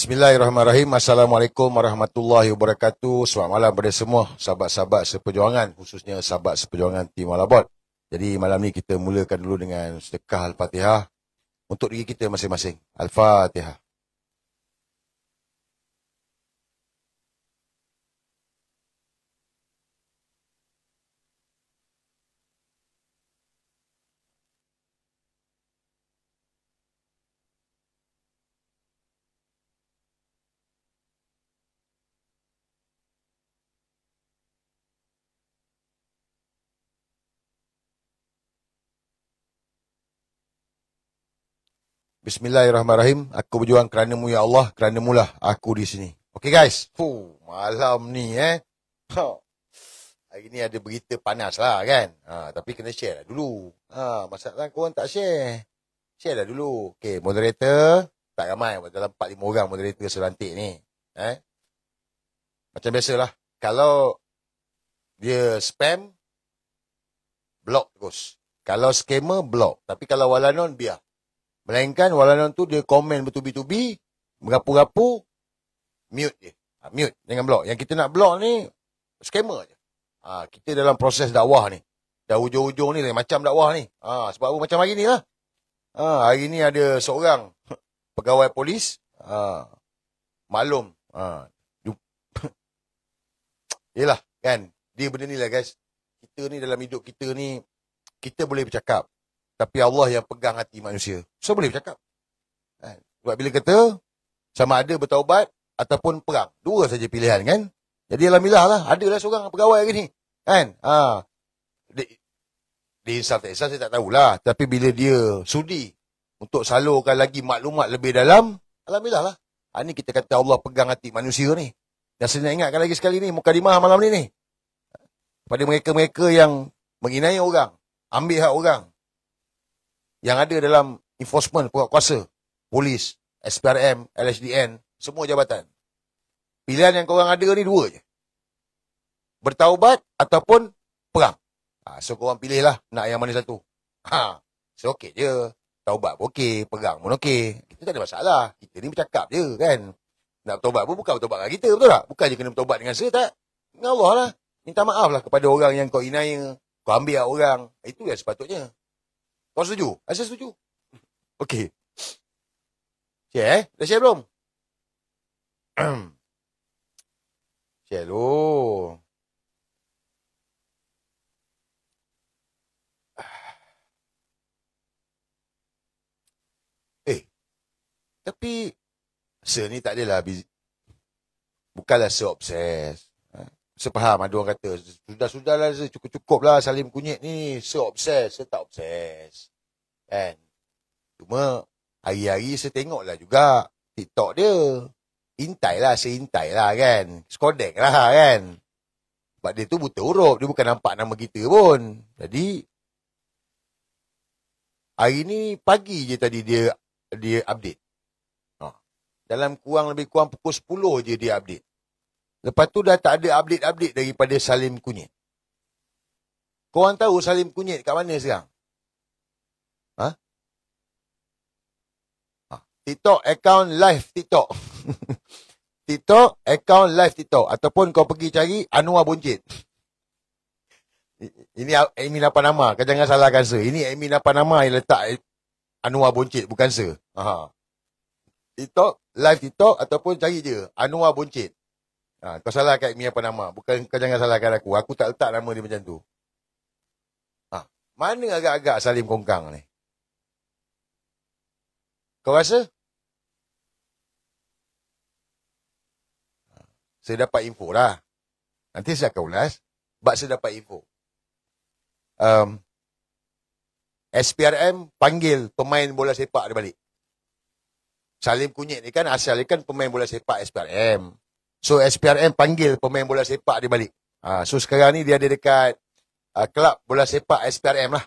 Bismillahirrahmanirrahim. Assalamualaikum warahmatullahi wabarakatuh. Selamat malam kepada semua sahabat-sahabat seperjuangan, khususnya sahabat seperjuangan tim Malabot. Jadi malam ni kita mulakan dulu dengan sedekah Al-Fatihah untuk diri kita masing-masing. Al-Fatihah. Bismillahirrahmanirrahim. Aku berjuang kerana-Mu ya Allah, kerana-Mu lah aku di sini. Okay guys. Malam ni hari ni ada berita panas lah kan. Tapi kena share lah dulu. Masalah korang tak share. Share lah dulu. Okay, moderator. Tak ramai. Dalam 4-5 orang moderator serantik ni. Macam biasalah. Kalau dia spam, block terus. Kalau scammer, block. Tapi kalau walanon, biar. Melainkan walaupun tu dia komen bertubi-tubi, merapu-rapu, mute je. Mute, jangan block. Yang kita nak block ni, scammer je. Kita dalam proses dakwah ni. Dah hujung-hujung ni, macam dakwah ni. Sebab apa macam hari ni lah. Hari ni ada seorang pegawai polis, maklum. Yelah, kan. Dia benda ni lah guys. Kita ni dalam hidup kita ni, kita boleh bercakap. Tapi Allah yang pegang hati manusia. So boleh bercakap. Sebab bila kata, sama ada bertaubat ataupun perang. Dua saja pilihan kan. Jadi alhamdulillah lah. Adalah seorang pegawai hari ni. Kan. Dia insaf tak insaf saya tak tahulah. Tapi bila dia sudi untuk salurkan lagi maklumat lebih dalam, alhamdulillah lah. Ini kita kata Allah pegang hati manusia ni. Dan saya nak ingatkan lagi sekali ni, mukadimah malam ni. Pada mereka-mereka yang menginai orang, ambil hak orang, yang ada dalam enforcement, pokok kuasa, polis, SPRM, LHDN, semua jabatan. Pilihan yang korang ada ni dua je. Bertaubat ataupun perang. So korang pilih lah nak yang mana satu. So okey je. Taubat pun okey, perang pun okey. Kita tak ada masalah. Kita ni bercakap je kan. Nak bertaubat pun bukan bertaubat dengan kita, betul tak? Bukan je kena bertaubat dengan saya, tak. Dengan Allah lah. Minta maaf lah kepada orang yang kau inaya, kau ambil hak orang. Itu yang sepatutnya. Kau setuju? Saya setuju. Okey. Share Dah share belum? Share dulu. Tapi saya ni tak adalah bukanlah seobses. Saya faham ada orang kata, sudahlah, cukup-cukup lah Salim Kunyit ni, seobses, saya tak obses. Kan? Cuma, hari-hari saya tengok lah juga TikTok dia. Saya intai lah kan. Skodek lah kan. Sebab dia tu buta huruf, dia bukan nampak nama kita pun. Jadi, hari ni pagi je tadi dia update. Dalam lebih kurang pukul 10 je dia update. Lepas tu dah tak ada update-update daripada Salim Kunyit. Korang tahu Salim Kunyit kat mana sekarang? TikTok account live TikTok. TikTok account live TikTok. Ataupun kau pergi cari Anwar Boncit. Ini admin apa nama? Kau jangan salahkan saya. Ini admin apa nama yang letak Anwar Boncit, bukan saya. TikTok, live TikTok ataupun cari je Anwar Boncit. Kau salah kat admin apa nama. Bukan kau jangan salahkan aku. Aku tak letak nama dia macam tu. Mana agak-agak Salim Kongkang ni? Kau rasa? Saya dapat info lah. Nanti saya akan ulas. Sebab saya dapat info. SPRM panggil pemain bola sepak dia balik. Salim Kunyit ni kan asal dia kan pemain bola sepak SPRM. So SPRM panggil pemain bola sepak dia balik. So sekarang ni dia ada dekat kelab bola sepak SPRM lah.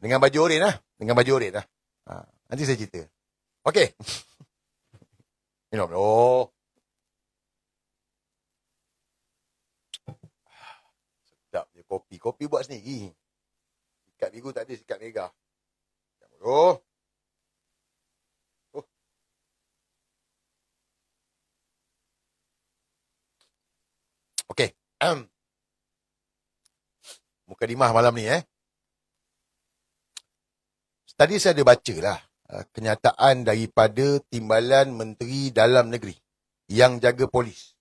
Dengan baju oren lah. Nanti saya cerita. Okey. Minum. Sedap je kopi. Kopi buat sendiri. Sikat biru tak ada, sikat merah. Mukadimah malam ni Tadi saya ada baca lah kenyataan daripada Timbalan Menteri Dalam Negeri yang jaga polis.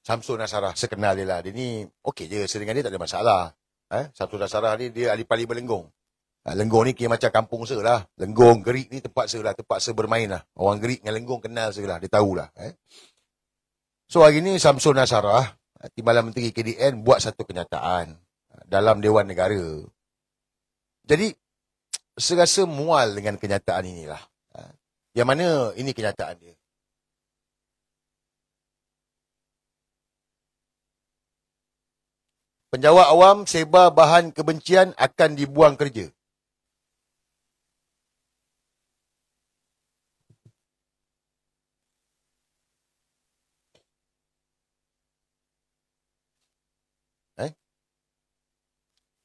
Samsul Nasarah, saya kenal dia lah. Dia ni okey je, saya dengan dia tak ada masalah. Samsul Nasarah ni dia ahli parlimen Lenggong. Lenggong ni kira macam kampung saya lah. Lenggong, Gerik ni tempat saya lah, tempat saya bermain lah. Orang Gerik dengan Lenggong kenal saya lah, dia tahulah. So hari ni Samsul Nasarah, Timbalan Menteri KDN buat satu kenyataan dalam Dewan Negara. Jadi, saya rasa mual dengan kenyataan inilah. Yang mana ini kenyataan dia. Penjawat awam sebar bahan kebencian akan dibuang kerja.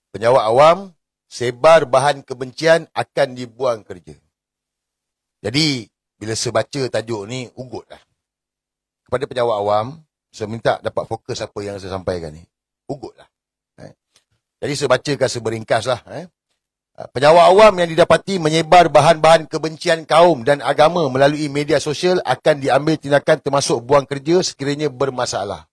Penjawat awam sebar bahan kebencian akan dibuang kerja. Jadi, bila saya baca tajuk ni, ugutlah. Kepada penjawat awam, saya minta dapat fokus apa yang saya sampaikan ni. Ugutlah. Jadi saya bacakan seberingkaslah. Penjawat awam yang didapati menyebar bahan-bahan kebencian kaum dan agama melalui media sosial akan diambil tindakan termasuk buang kerja sekiranya bermasalah.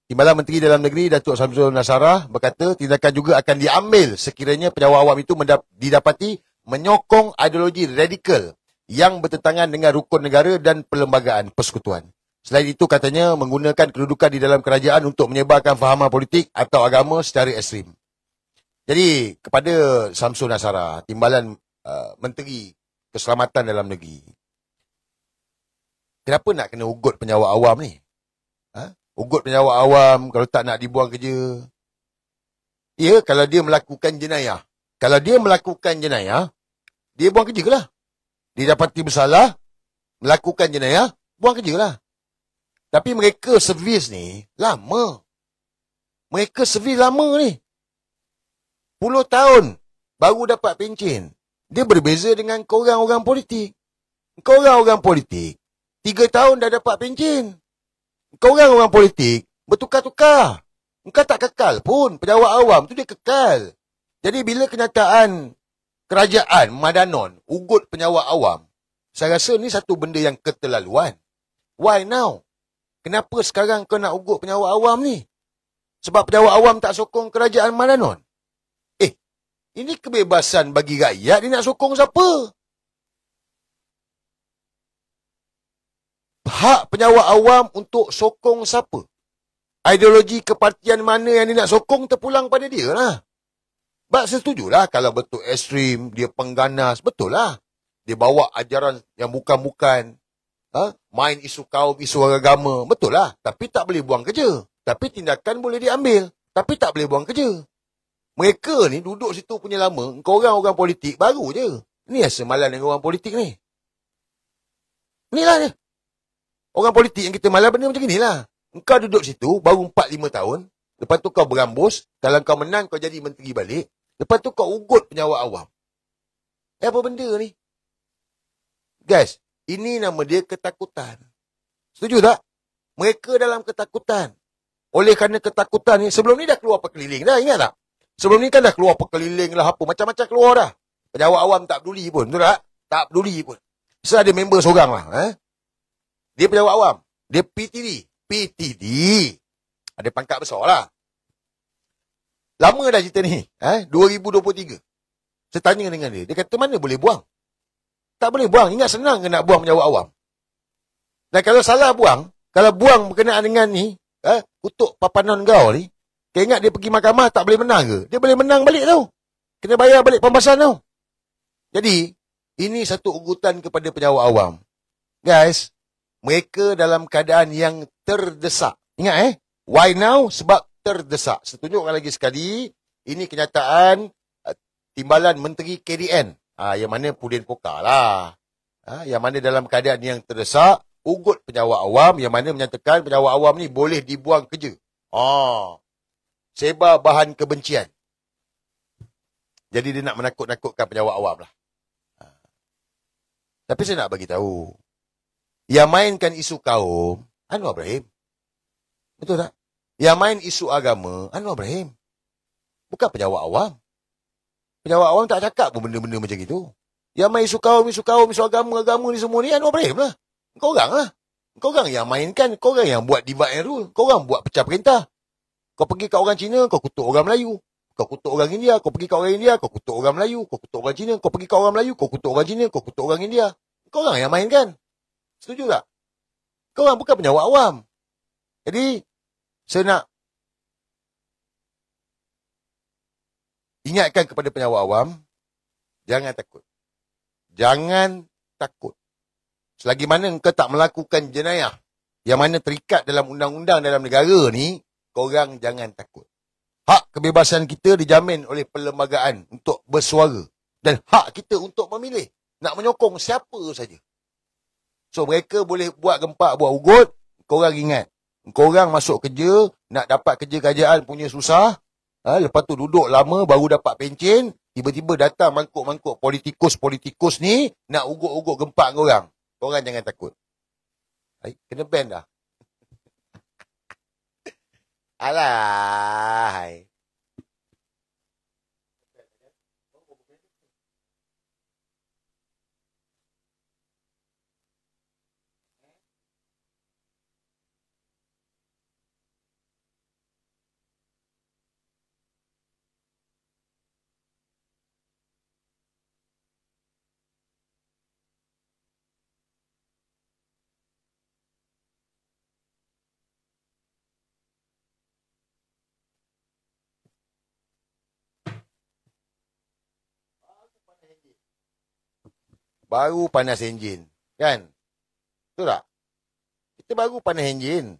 Timbalan Menteri Dalam Negeri Datuk Samsul Nasarah berkata tindakan juga akan diambil sekiranya penjawat awam itu didapati menyokong ideologi radikal yang bertentangan dengan rukun negara dan perlembagaan persekutuan. Selain itu katanya menggunakan kedudukan di dalam kerajaan untuk menyebarkan fahaman politik atau agama secara ekstrim. Jadi kepada Samsul Nasarah, Timbalan Menteri Keselamatan Dalam Negeri, kenapa nak kena ugut penjawat awam ni? Ugut penjawat awam kalau tak nak dibuang kerja. Ya, kalau dia melakukan jenayah. Kalau dia melakukan jenayah, dia buang kerja lah. Dia dapati bersalah, melakukan jenayah, buang kerja lah. Tapi mereka servis ni lama. Mereka servis lama ni. 10 tahun baru dapat pencen. Dia berbeza dengan korang orang politik. Korang orang politik 3 tahun dah dapat pencen. Korang orang politik bertukar-tukar. Engkau tak kekal pun. Penjawat awam tu dia kekal. Jadi bila kenyataan kerajaan Madanon ugut penjawat awam, saya rasa ni satu benda yang keterlaluan. Why now? Kenapa sekarang kau nak ugut penjawat awam ni? Sebab penjawat awam tak sokong kerajaan Madanon? Ini kebebasan bagi rakyat, dia nak sokong siapa? Hak penjawat awam untuk sokong siapa? Ideologi kepartian mana yang dia nak sokong terpulang pada dia lah. Sebab saya setujulah kalau betul ekstrim, dia pengganas, betul lah. Dia bawa ajaran yang bukan-bukan. Main isu kaum, isu agama, betul lah. Tapi tak boleh buang kerja. Tapi tindakan boleh diambil. Tapi tak boleh buang kerja. Mereka ni duduk situ punya lama. Engkau orang politik baru je. Ni yang semalan dengan orang politik ni. Inilah dia. Orang politik yang kita malah benda macam inilah. Engkau duduk situ baru 4-5 tahun. Lepas tu kau berambus. Kalau kau menang kau jadi menteri balik. Lepas tu kau ugut penjawat awam. Apa benda ni? Guys, ini nama dia ketakutan. Setuju tak? Mereka dalam ketakutan. Oleh kerana ketakutan ni, sebelum ni dah keluar perkeliling dah, ingat tak? Sebelum ni kan dah keluar perkeliling lah apa. Macam-macam keluar dah. Penjawat awam tak peduli pun. Betul tak? Tak peduli pun. Saya ada member seorang lah. Dia penjawat awam. Dia PTD. PTD. Ada pangkat besar lah. Lama dah cerita ni. 2023. Saya tanya dengan dia. Dia kata mana boleh buang? Tak boleh buang. Ingat senang ke nak buang penjawat awam? Dan kalau salah buang. Kalau buang berkenaan dengan ni. Kutuk papanan kau ni. Kau ingat dia pergi mahkamah tak boleh menang ke? Dia boleh menang balik tau. Kena bayar balik pembahasan tau. Jadi, ini satu ugutan kepada penjawat awam. Guys, mereka dalam keadaan yang terdesak. Ingat why now? Sebab terdesak. Saya tunjukkan lagi sekali. Ini kenyataan Timbalan Menteri KDN. Yang mana Pudin Pokar lah. Yang mana dalam keadaan yang terdesak, ugut penjawat awam yang mana menyatakan penjawat awam ni boleh dibuang kerja. Sebar bahan kebencian. Jadi dia nak menakut-nakutkan penjawat awam lah. Tapi saya nak bagi tahu. Yang mainkan isu kaum, Anwar Ibrahim. Betul tak? Yang main isu agama, Anwar Ibrahim. Bukan pejabat awam. Pejabat awam tak cakap pun benda-benda macam itu. Yang main isu kaum, isu agama ni semua ni, Anwar Ibrahim lah. Kau orang lah. Kau orang yang mainkan, kau orang yang buat divide and rule. Kau orang buat pecah perintah. Kau pergi kat orang Cina, kau kutuk orang Melayu. Kau kutuk orang India, kau pergi kat orang India, kau kutuk orang Melayu. Kau kutuk orang Cina, kau pergi kat orang Melayu, kau kutuk orang Cina, kau kutuk orang India. Kau orang yang mainkan. Setuju tak? Kau orang bukan penyawak awam. Jadi, saya nak ingatkan kepada penyawak awam, jangan takut. Jangan takut. Selagi mana engkau tak melakukan jenayah yang mana terikat dalam undang-undang dalam negara ni, korang jangan takut. Hak kebebasan kita dijamin oleh perlembagaan untuk bersuara. Dan hak kita untuk memilih. Nak menyokong siapa saja. So mereka boleh buat gempak, buat ugut. Korang ingat. Korang masuk kerja, nak dapat kerja kerajaan punya susah. Lepas tu duduk lama baru dapat pencen. Tiba-tiba datang mangkuk-mangkuk politikus-politikus ni. Nak ugut-ugut gempak korang. Korang jangan takut. Kena ban dah. Alah. Baru panas enjin. Kan? Betul tak? Kita baru panas enjin.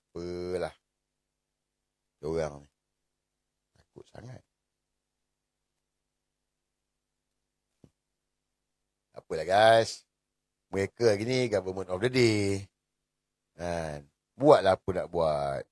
Apalah. Diorang ni. Takut sangat. Apalah guys. Mereka hari ni government of the day. Kan? Buatlah apa nak buat.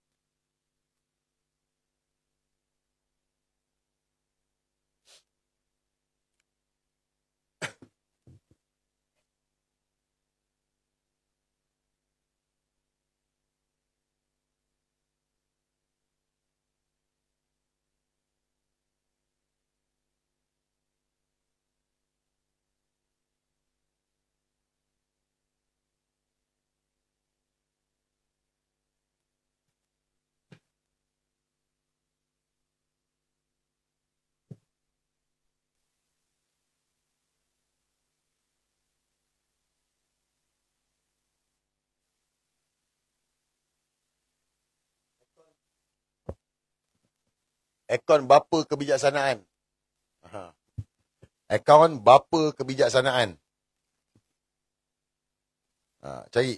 Akaun bapa kebijaksanaan. Akaun bapa kebijaksanaan. Cari.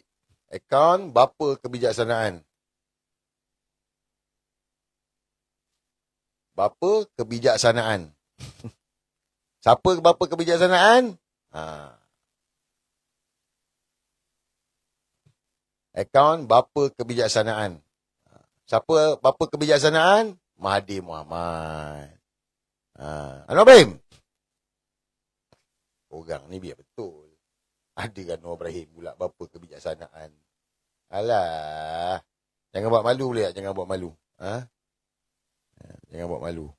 Akaun bapa kebijaksanaan. Bapa kebijaksanaan. Siapa bapa kebijaksanaan? Akaun bapa kebijaksanaan. Siapa bapa kebijaksanaan? Mahathir Mohamad. Anwar Ibrahim. Orang ni biar betul. Ada kan Anwar Ibrahim pula bapa kebijaksanaan. Alah. Jangan buat malu boleh tak? Jangan buat malu. Jangan buat malu.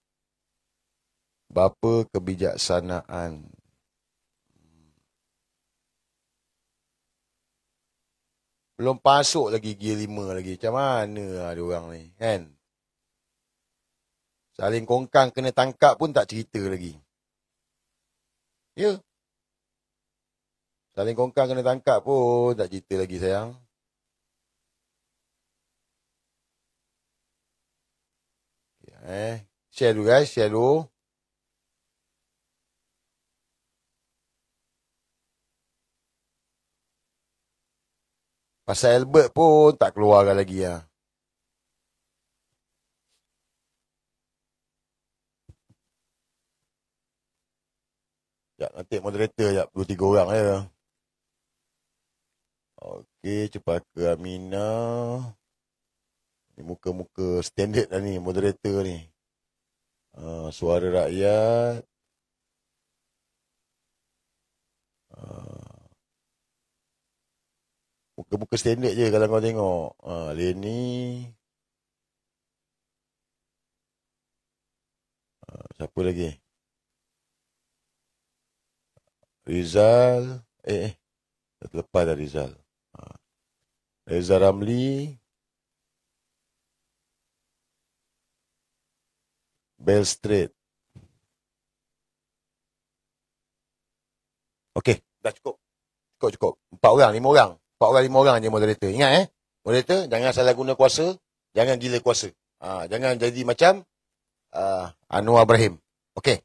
Bapa kebijaksanaan. Belum pasuk lagi gear 5 lagi. Macam mana ada orang ni? Kan? Saling kongkang kena tangkap pun tak cerita lagi. Ya. Saling kongkang kena tangkap pun tak cerita lagi sayang. Share dulu guys. Share dulu. Pasal Albert pun tak keluarkan lagi ya. Sekejap, nanti moderator sekejap. 2-3 orang je. Okey, cepat ke Amina. Ni muka-muka standard lah ni, moderator ni. Suara rakyat. Muka-muka standard je kalau kau tengok. Leni. Siapa lagi? Rizal. Terlepas dah Rizal. Reza Ramli. Bell Street. Okey, dah cukup. Cukup. 4 orang, 5 orang. 4 orang, 5 orang je moderator. Ingat moderator, jangan salah guna kuasa, jangan gila kuasa. Jangan jadi macam Anwar Ibrahim. Okey.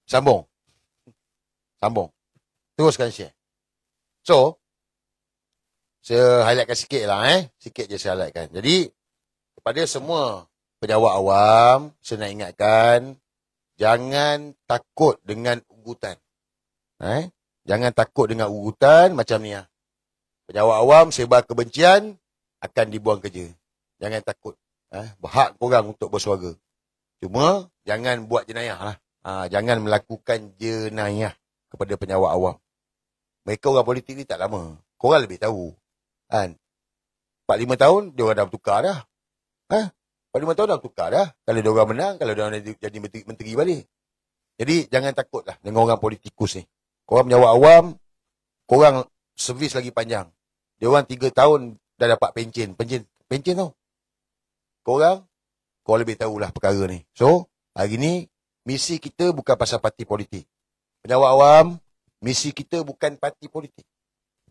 Sambung. Teruskan share. So, saya highlightkan sikit lah. Sikit je saya highlightkan. Jadi, kepada semua pejabat awam, saya nak ingatkan, jangan takut dengan ugutan. Jangan takut dengan ugutan macam ni. Pejabat awam sebar kebencian, akan dibuang kerja. Jangan takut. Hak korang untuk bersuara. Cuma, jangan buat jenayah lah. Jangan melakukan jenayah kepada pejabat awam. Mereka orang politik ni tak lama. Korang lebih tahu. 4-5 tahun, dia orang dah bertukar dah. 4-5 tahun dah bertukar dah. Kalau dia orang menang, kalau dia orang jadi menteri balik. Jadi, jangan takut lah dengan orang politikus ni. Korang pejabat awam, korang servis lagi panjang. Dia orang 3 tahun dah dapat pencen. Pencen tau. Korang lebih tahulah perkara ni. So, hari ni, misi kita bukan pasal parti politik. Pejabat awam, misi kita bukan parti politik.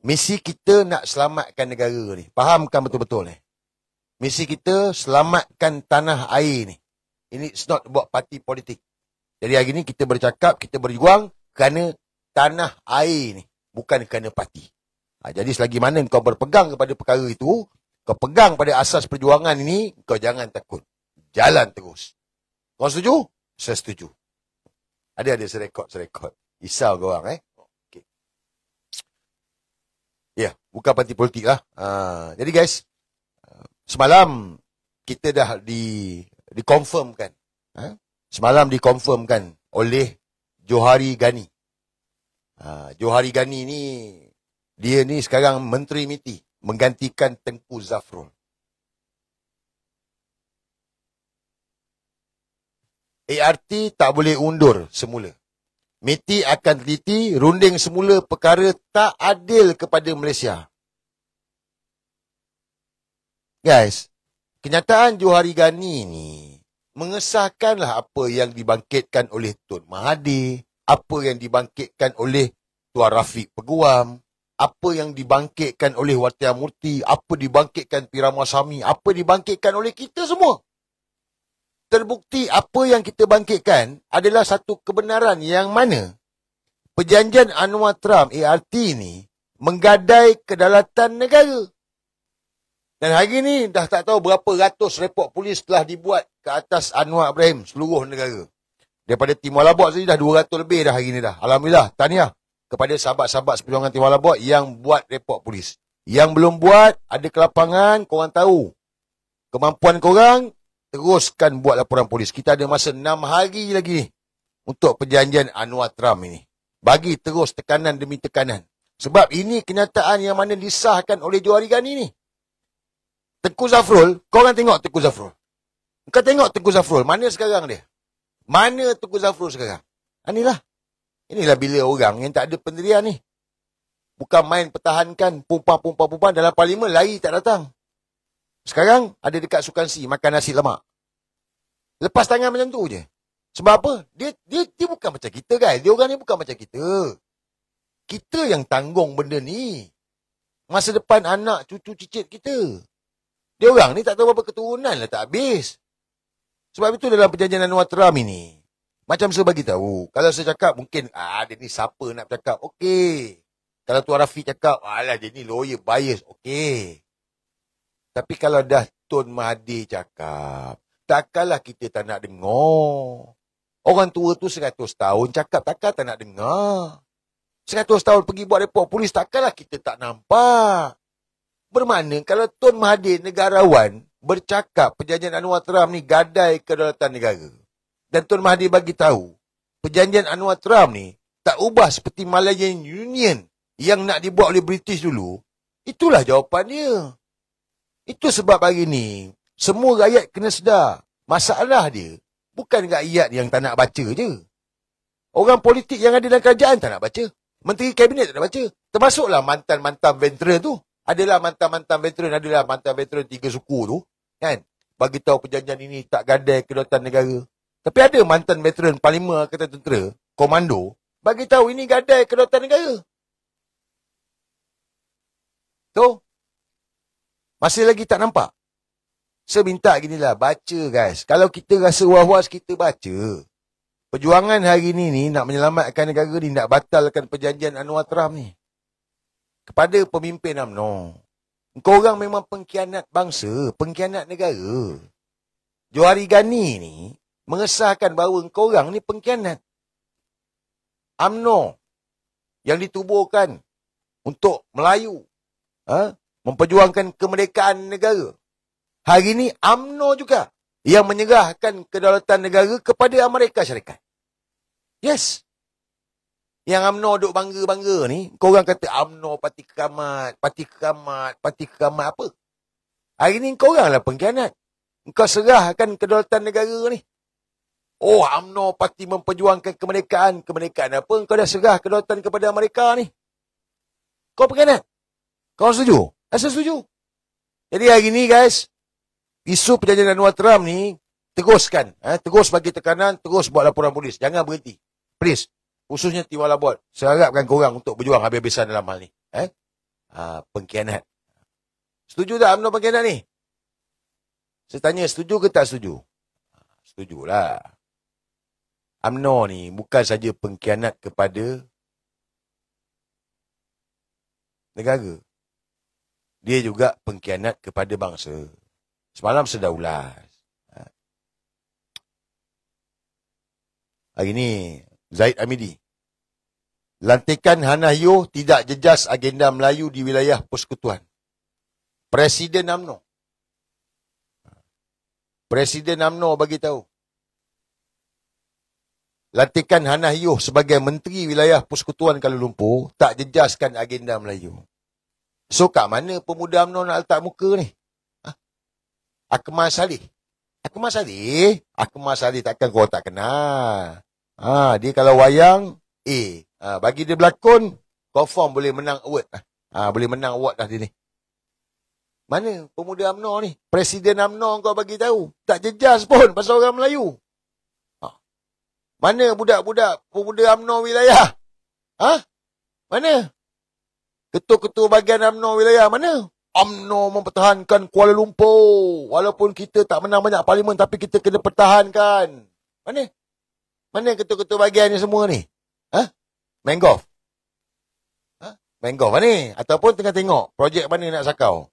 Misi kita nak selamatkan negara ni. Fahamkan betul-betul ni. Misi kita selamatkan tanah air ni. Ini it's not about parti politik. Jadi hari ni kita bercakap, kita berjuang kerana tanah air ni. Bukan kerana parti. Jadi selagi mana kau berpegang kepada perkara itu, kau pegang pada asas perjuangan ini, kau jangan takut. Jalan terus. Kau setuju? Saya setuju. Ada serekod. Risau korang Okay. Ya, bukan parti politik lah. Jadi guys, semalam kita dah dikonfirmkan. Semalam dikonfirmkan oleh Johari Ghani. Johari Ghani ni, dia ni sekarang Menteri MITI, menggantikan Tengku Zafrul. ART tak boleh undur semula. MITI akan teliti runding semula perkara tak adil kepada Malaysia. Guys, kenyataan Johari Ghani ni mengesahkanlah apa yang dibangkitkan oleh Tun Mahathir, apa yang dibangkitkan oleh Tuan Rafiq Peguam, apa yang dibangkitkan oleh Watia Murti, apa dibangkitkan P. Ramasamy, apa dibangkitkan oleh kita semua. Terbukti apa yang kita bangkitkan adalah satu kebenaran yang mana perjanjian Anwar Trump ART ni menggadai kedaulatan negara. Dan hari ni dah tak tahu berapa ratus report polis telah dibuat ke atas Anwar Ibrahim seluruh negara. Daripada Timor Labok saja dah 200 lebih dah hari ni dah. Alhamdulillah, tahniah kepada sahabat-sahabat seperjuangan Timor Labok yang buat report polis. Yang belum buat, ada kelapangan, korang tahu. Kemampuan korang, teruskan buat laporan polis. Kita ada masa 6 hari lagi ni untuk perjanjian Anwar Trump ini. Bagi terus tekanan demi tekanan. Sebab ini kenyataan yang mana disahkan oleh Johari Ghani ni. Tengku Zafrul, korang tengok Tengku Zafrul. Kau tengok Tengku Zafrul, mana sekarang dia? Mana Tengku Zafrul sekarang? Inilah bila orang yang tak ada pendirian ni. Bukan main pertahankan pumpah dalam parlimen, lari tak datang. Sekarang ada dekat Sukan C, makan nasi lemak. Lepas tangan macam tu je. Sebab apa? Dia bukan macam kita, guys. Dia orang ni bukan macam kita. Kita yang tanggung benda ni. Masa depan anak, cucu, cicit kita. Dia orang ni tak tahu berapa keturunan lah, tak habis. Sebab itu dalam perjanjian Anwar Trump ini, macam saya bagi tahu, kalau saya cakap mungkin, dia ni siapa nak bercakap? Okey. Kalau Tuan Rafiq cakap, alah dia ni lawyer bias. Okey. Tapi kalau dah Tun Mahathir cakap, takkanlah kita tak nak dengar. Orang tua tu 100 tahun cakap, takkan tak nak dengar. 100 tahun pergi buat report polis, takkanlah kita tak nampak. Bermakna kalau Tun Mahathir negarawan bercakap perjanjian Anwar Trump ni gadai kedaulatan negara. Dan Tun Mahathir bagi tahu, perjanjian Anwar Trump ni tak ubah seperti Malayan Union yang nak dibuat oleh British dulu, itulah jawapan dia. Itu sebab hari ni, semua rakyat kena sedar. Masalah dia, bukan rakyat yang tak nak baca je. Orang politik yang ada dalam kerajaan tak nak baca. Menteri Kabinet tak nak baca. Termasuklah mantan-mantan veteran tu. Adalah mantan-mantan veteran, adalah mantan veteran 3 suku tu. Kan? Bagi tahu perjanjian ini tak gadai kedaulatan negara. Tapi ada mantan veteran Parlimen Angkatan Tentera, komando, bagi tahu ini gadai kedaulatan negara. Tu. Masih lagi tak nampak? Saya minta ginilah, baca guys. Kalau kita rasa was-was, kita baca. Perjuangan hari ni nak menyelamatkan negara ni, nak batalkan perjanjian Anwar Trump ni. Kepada pemimpin UMNO. Engkau orang memang pengkhianat bangsa, pengkhianat negara. Johari Ghani ni mengesahkan bahawa engkau orang ni pengkhianat. UMNO yang ditubuhkan untuk Melayu, memperjuangkan kemerdekaan negara. Hari ni UMNO juga yang menyerahkan kedaulatan negara kepada Amerika Syarikat. Yes. Yang UMNO duk bangga-bangga ni, korang kata UMNO parti keramat, parti keramat, parti keramat apa? Hari ni korang lah pengkhianat. Engkau serahkan kedaulatan negara ni. Oh, UMNO parti memperjuangkan kemerdekaan. Kemerdekaan apa? Engkau dah serah kedaulatan kepada Amerika ni. Kau pengkhianat? Kau setuju? Asal setuju? Jadi hari ni guys, isu perjanjian Anwar Trump ni, teruskan. Terus bagi tekanan, terus buat laporan polis. Jangan berhenti. Please. Khususnya Tiwala Bot. Saya harapkan korang untuk berjuang habis-habisan dalam hal ni. Pengkhianat. Setuju tak UMNO pengkhianat ni? Saya tanya, setuju ke tak setuju? Setujulah. UMNO ni bukan saja pengkhianat kepada negara. Dia juga pengkhianat kepada bangsa. Semalam sedar ulas. Hari ni, Zaid Amidi. Lantikan Hannah Yeoh tidak jejas agenda Melayu di wilayah persekutuan. Presiden UMNO. Presiden UMNO bagi tahu. Lantikan Hannah Yeoh sebagai Menteri Wilayah Persekutuan Kuala Lumpur tak jejaskan agenda Melayu. So, kat mana pemuda UMNO nak letak muka ni? Akmal Saleh. Akmal Saleh? Akmal Saleh takkan kau tak kenal. Dia kalau wayang, bagi dia berlakon, confirm boleh menang award. Boleh menang award dah dia ni. Mana pemuda UMNO ni? Presiden UMNO kau bagi tahu. Tak jejas pun pasal orang Melayu. Mana budak-budak pemuda UMNO wilayah? Mana? Ketua-ketua bahagian UMNO wilayah mana? UMNO mempertahankan Kuala Lumpur. Walaupun kita tak menang banyak parlimen, tapi kita kena pertahankan. Mana? Mana ketua-ketua bahagian ni semua ni? Main golf? Main golf ni? Ataupun tengah tengok projek mana nak sakau?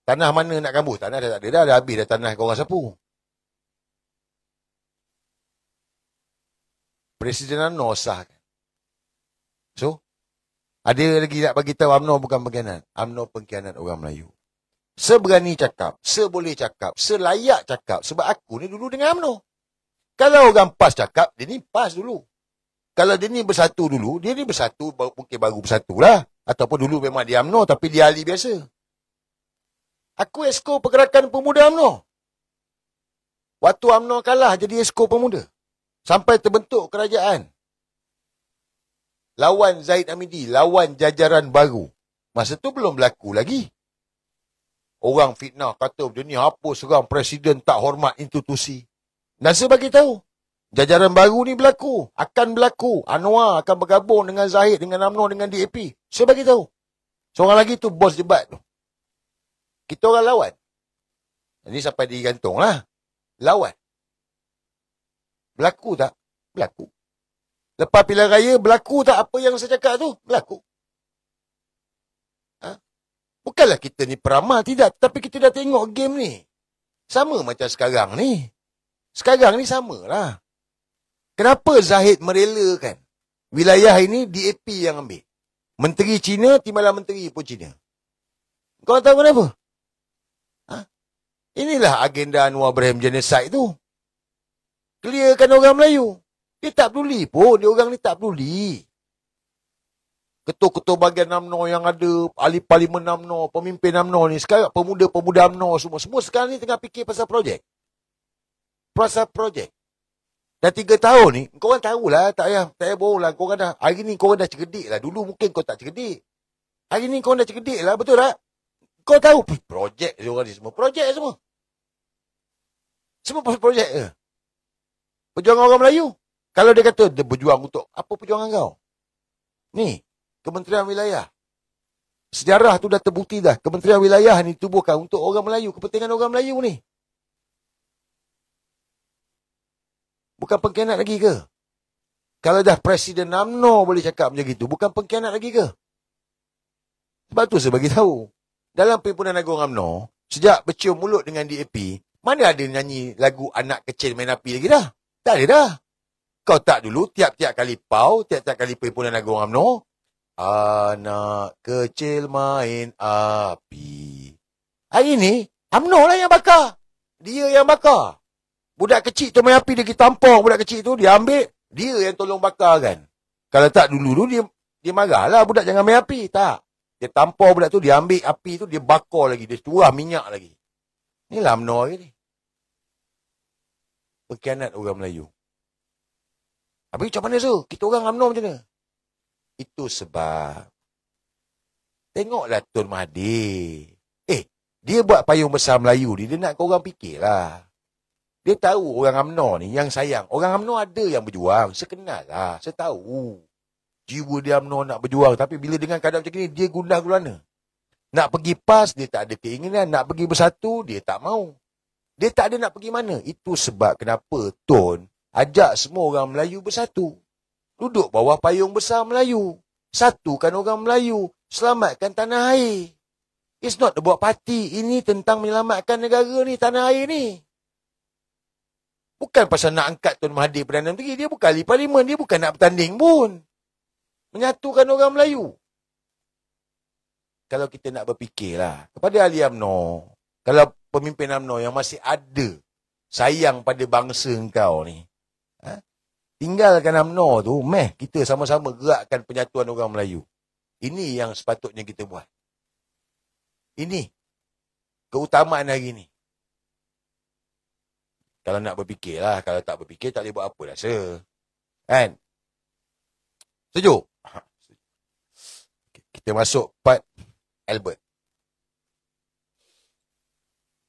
Tanah mana nak gambus? Tanah dah tak ada dah habis dah tanah korang sapu. Presiden UMNO sahkan. So, ada lagi nak bagi tahu UMNO bukan pengkhianat. UMNO pengkhianat orang Melayu. Seberani cakap, seboleh cakap, selayak cakap. Sebab aku ni dulu dengan UMNO. Kalau orang PAS cakap, dia ni PAS dulu. Kalau dia ni bersatu dulu, dia ni bersatu, mungkin baru bersatu lah. Ataupun dulu memang dia UMNO, tapi dia ahli biasa. Aku esko pergerakan pemuda UMNO. Waktu UMNO kalah jadi esko pemuda. Sampai terbentuk kerajaan. Lawan Zaid Amidi, lawan jajaran baru. Masa tu belum berlaku lagi. Orang fitnah kata dia ni apa serang presiden tak hormat institusi. Dan saya bagi tahu, jajaran baru ni berlaku, akan berlaku. Anwar akan bergabung dengan Zahid, dengan UMNO, dengan DAP. Saya bagi tahu. Seorang lagi tu bos debat tu. Kita orang lawan. Ini sampai digantung lah. Lawan. Berlaku tak? Berlaku. Lepas pilihan raya, berlaku tak apa yang saya cakap tu? Berlaku. Bukanlah kita ni peramal, tidak. Tapi kita dah tengok game ni. Sama macam sekarang ni. Sekarang ni samalah. Kenapa Zahid merelakan wilayah ini DAP yang ambil? Menteri Cina, timbalan menteri pun Cina. Kau tahu kenapa? Inilah agenda Anwar Ibrahim genocide tu. Clearkan orang Melayu. Dia tak peduli pun. Dia orang ni tak peduli. Ketua-ketua bahagian UMNO yang ada, ahli parlimen UMNO, pemimpin UMNO ni, sekarang pemuda-pemuda UMNO semua sekarang ni tengah fikir pasal projek. Pasal projek. Dah 3 tahun ni, korang tahulah, tak payah bohong lah, korang dah, hari ni korang dah cerdik lah, dulu mungkin kau tak cerdik. Hari ni korang dah cerdik lah, betul tak? Kau tahu, projek je orang ni semua, projek semua. Semua pasal projek je. Perjuangan orang Melayu. Kalau dia kata, dia berjuang untuk, apa perjuangan kau? Ni, Kementerian Wilayah. Sejarah tu dah terbukti dah. Kementerian Wilayah ni tubuhkan untuk orang Melayu. Kepentingan orang Melayu ni. Bukan pengkhianat lagi ke? Kalau dah Presiden UMNO boleh cakap macam itu, bukan pengkhianat lagi ke? Sebab tu saya bagi tahu. Dalam Perhimpunan Agung UMNO, sejak bercium mulut dengan DAP, mana ada nyanyi lagu anak kecil main api lagi dah? Tak ada dah. Kau tak dulu, tiap-tiap kali tiap-tiap kali Perhimpunan Agung UMNO, anak kecil main api. Hari ni, UMNO lah yang bakar. Dia yang bakar. Budak kecil tu main api, dia pergi tampung budak kecil tu, dia ambil, dia yang tolong bakar kan. Kalau tak dulu dia marah lah budak jangan main api. Tak. Dia tampung budak tu, dia ambil api tu, dia bakar lagi, dia curah minyak lagi. Inilah UMNO hari ni. Pengkhianat orang Melayu. Habis macam mana tu? Kita orang UMNO macam mana? Itu sebab tengoklah Tun Mahathir. Dia buat payung besar Melayu ni, dia nak korang fikirlah. Dia tahu orang UMNO ni yang sayang. Orang UMNO ada yang berjuang. Saya kenal lah. Saya tahu. Jiwa dia UMNO nak berjuang. Tapi bila dengan keadaan macam ni, dia gundah gulana. Nak pergi PAS, dia tak ada keinginan. Nak pergi bersatu, dia tak mau. Dia tak ada nak pergi mana. Itu sebab kenapa Tun ajak semua orang Melayu bersatu. Duduk bawah payung besar Melayu. Satukan orang Melayu. Selamatkan tanah air. It's not about parti. Ini tentang menyelamatkan negara ni, tanah air ni. Bukan pasal nak angkat Tun Mahathir Perdana Menteri. Dia bukan ahli parlimen. Dia bukan nak bertanding pun. Menyatukan orang Melayu. Kalau kita nak berfikirlah. Kepada ahli UMNO. Kalau pemimpin UMNO yang masih ada sayang pada bangsa engkau ni. Tinggalkan UMNO tu. Kita sama-sama gerakkan penyatuan orang Melayu. Ini yang sepatutnya kita buat. Ini. Keutamaan hari ni. Kalau nak berfikir lah. Kalau tak berfikir, tak boleh buat apa rasa. Kan? Setuju? Kita masuk part Albert.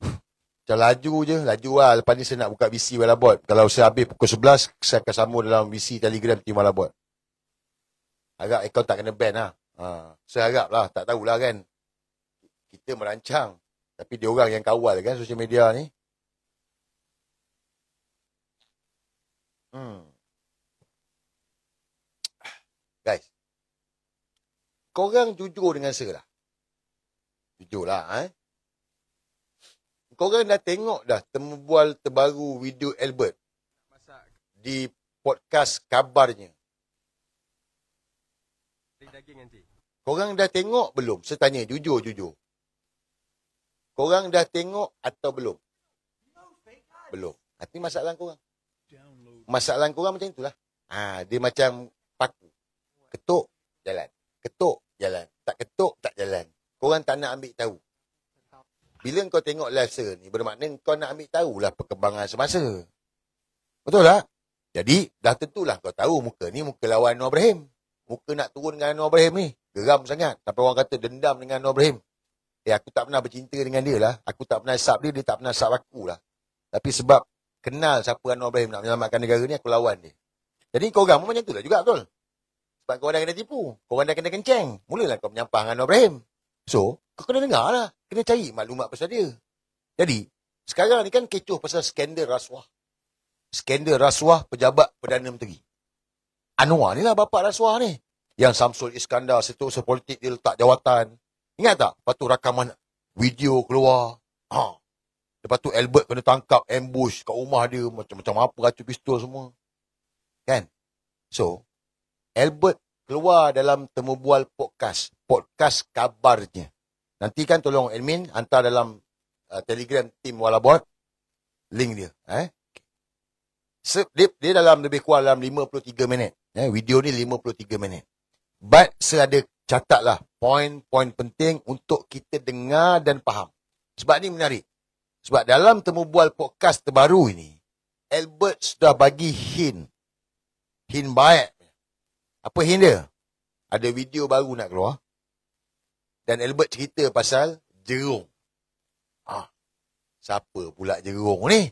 Macam laju je. Laju lah. Lepas ni saya nak buka VC Malabot. Kalau saya habis pukul 11, saya akan sambung dalam VC Telegram Team Malabot. Harap akaun tak kena ban lah. Saya harap lah. Tak tahulah kan. Kita merancang. Tapi dia orang yang kawal kan sosial media ni. Guys, korang jujur dengan saya lah. Jujur lah. Korang dah tengok dah temubual terbaru video Albert di podcast kabarnya. Korang dah tengok belum? Saya tanya jujur. Korang dah tengok atau belum? Belum. Itu masalah korang. Masalah korang macam itulah. Dia macam paku. Ketuk, jalan. Ketuk, jalan. Tak ketuk, tak jalan. Korang tak nak ambil tahu. Bila kau tengok live saya ni, bermakna kau nak ambil tahulah perkembangan semasa. Betul tak? Jadi, dah tentulah kau tahu muka ni muka lawan Anwar Ibrahim. Muka nak turun dengan Anwar Ibrahim ni. Geram sangat. Sampai orang kata dendam dengan Anwar Ibrahim. Aku tak pernah bercinta dengan dia lah. Aku tak pernah sap dia, dia tak pernah sap aku lah. Tapi sebab kenal siapa Anwar Ibrahim nak menyelamatkan negara ni, aku lawan dia. Jadi korang pun macam tu lah juga, betul? Sebab korang dah kena tipu. Korang dah kena kenceng. Mulalah kau menyampah dengan Anwar Ibrahim. So, kau kena dengar lah. Kena cari maklumat pasal dia. Jadi, sekarang ni kan kecoh pasal skandal rasuah. Skandal rasuah pejabat Perdana Menteri. Anwar ni lah bapak rasuah ni. Yang Samsul Iskandar, setiausaha politik dia letak jawatan. Ingat tak? Lepas tu rakaman video keluar. Lepas tu Albert kena tangkap, ambush kat rumah dia. Macam-macam apa, racun pistol semua. Kan? So, Albert keluar dalam temubual podcast. Podcast kabarnya. Nanti kan tolong admin hantar dalam Telegram Team Malabot link dia. Dia dalam lebih kurang dalam 53 minit. Video ni 53 minit. But saya ada catatlah poin-poin penting untuk kita dengar dan faham. Sebab ni menarik. Sebab dalam Temu Bual podcast terbaru ini, Albert sudah bagi hint. Hint baik. Apa hint dia? Ada video baru nak keluar. Dan Albert cerita pasal jerung. Siapa pula jerung ni?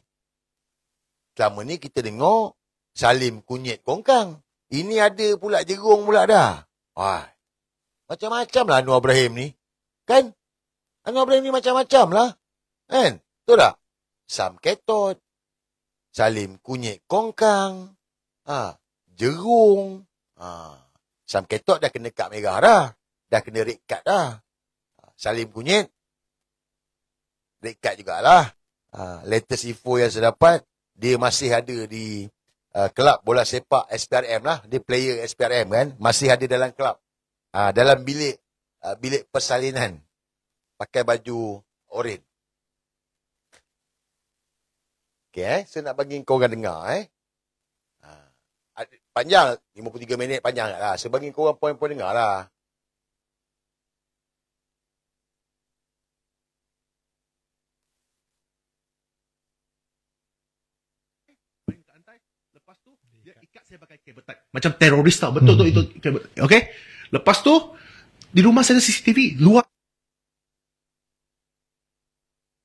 Selama ni kita dengar Salim kunyit kongkang. Ini ada pula jerung pula dah. Macam-macam lah Anwar Ibrahim ni. Kan? Anwar Ibrahim ni macam-macam lah. Kan? Betul tak? Sam ketot. Salim kunyit kongkang. Jerung. Sam ketot dah kena kad merah dah. Dah kena red card dah. Salim kunyit. Red card jugalah. Latest info yang saya dapat, dia masih ada di kelab bola sepak SPRM lah. Dia player SPRM kan. Masih ada dalam kelab. Dalam bilik persalinan. Pakai baju oren. Okay, saya nak bagi korang dengar. Panjang, 53 minit panjang lah. Saya bagi korang poin-poin dengar lah. Lepas tu dia ikat saya pakai kabel tie. Macam teroris tau. Betul tu itu kabel. Okay. Lepas tu di rumah saya ada CCTV luar.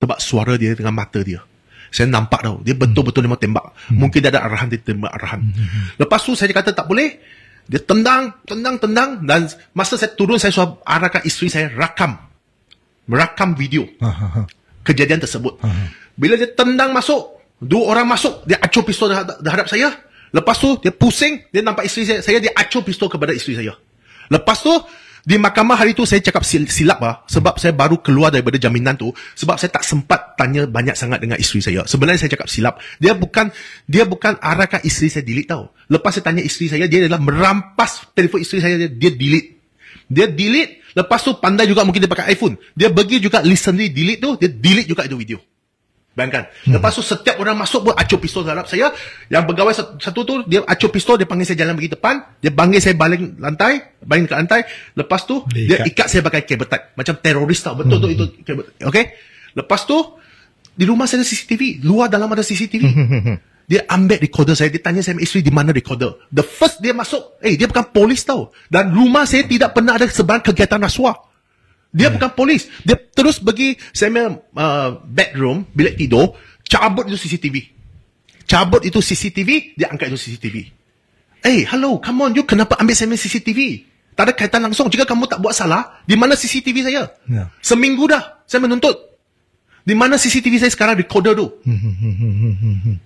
Sebab suara dia dengan mata dia. Saya nampak tau. Dia betul-betul dia mau tembak. Mungkin dia ada arahan, dia tembak arahan. Lepas tu saya kata tak boleh. Dia tendang. Dan masa saya turun, saya suruh arahkan isteri saya merakam video kejadian tersebut. Bila dia tendang masuk, 2 orang masuk, dia acur pistol terhadap saya. Lepas tu dia pusing, dia nampak isteri saya, dia acur pistol kepada isteri saya. Lepas tu di mahkamah hari tu saya cakap silap lah, sebab saya baru keluar daripada jaminan tu, sebab saya tak sempat tanya banyak sangat dengan isteri saya. Sebenarnya saya cakap silap. Dia bukan arahkan isteri saya delete tau. Lepas saya tanya isteri saya, dia adalah merampas telefon isteri saya, dia delete. Dia delete, lepas tu pandai juga mungkin dia pakai iPhone. Dia pergi juga recently delete tu, dia delete juga itu video. Bayangkan. Lepas tu setiap orang masuk pun acur pistol terhadap saya. Yang pegawai satu tu, dia acur pistol, dia panggil saya jalan pergi depan. Dia panggil saya baling dekat lantai. Lepas tu, dia ikat saya pakai kabel tie. Macam teroris tau. Betul tu itu kabel. Okay. Lepas tu, di rumah saya ada CCTV. Luar dalam ada CCTV. Dia ambil recorder saya. Dia tanya saya isteri di mana recorder. The first dia masuk, dia bukan polis tau. Dan rumah saya tidak pernah ada sebarang kegiatan rasuah. Dia bukan polis. Dia terus pergi saya punya bedroom, bilik tidur, cabut itu CCTV. Dia angkat itu CCTV. Hello, come on, you kenapa ambil saya punya CCTV? Tak ada kaitan langsung. Jika kamu tak buat salah, di mana CCTV saya? Seminggu dah saya menuntut. Di mana CCTV saya sekarang, recorder tu?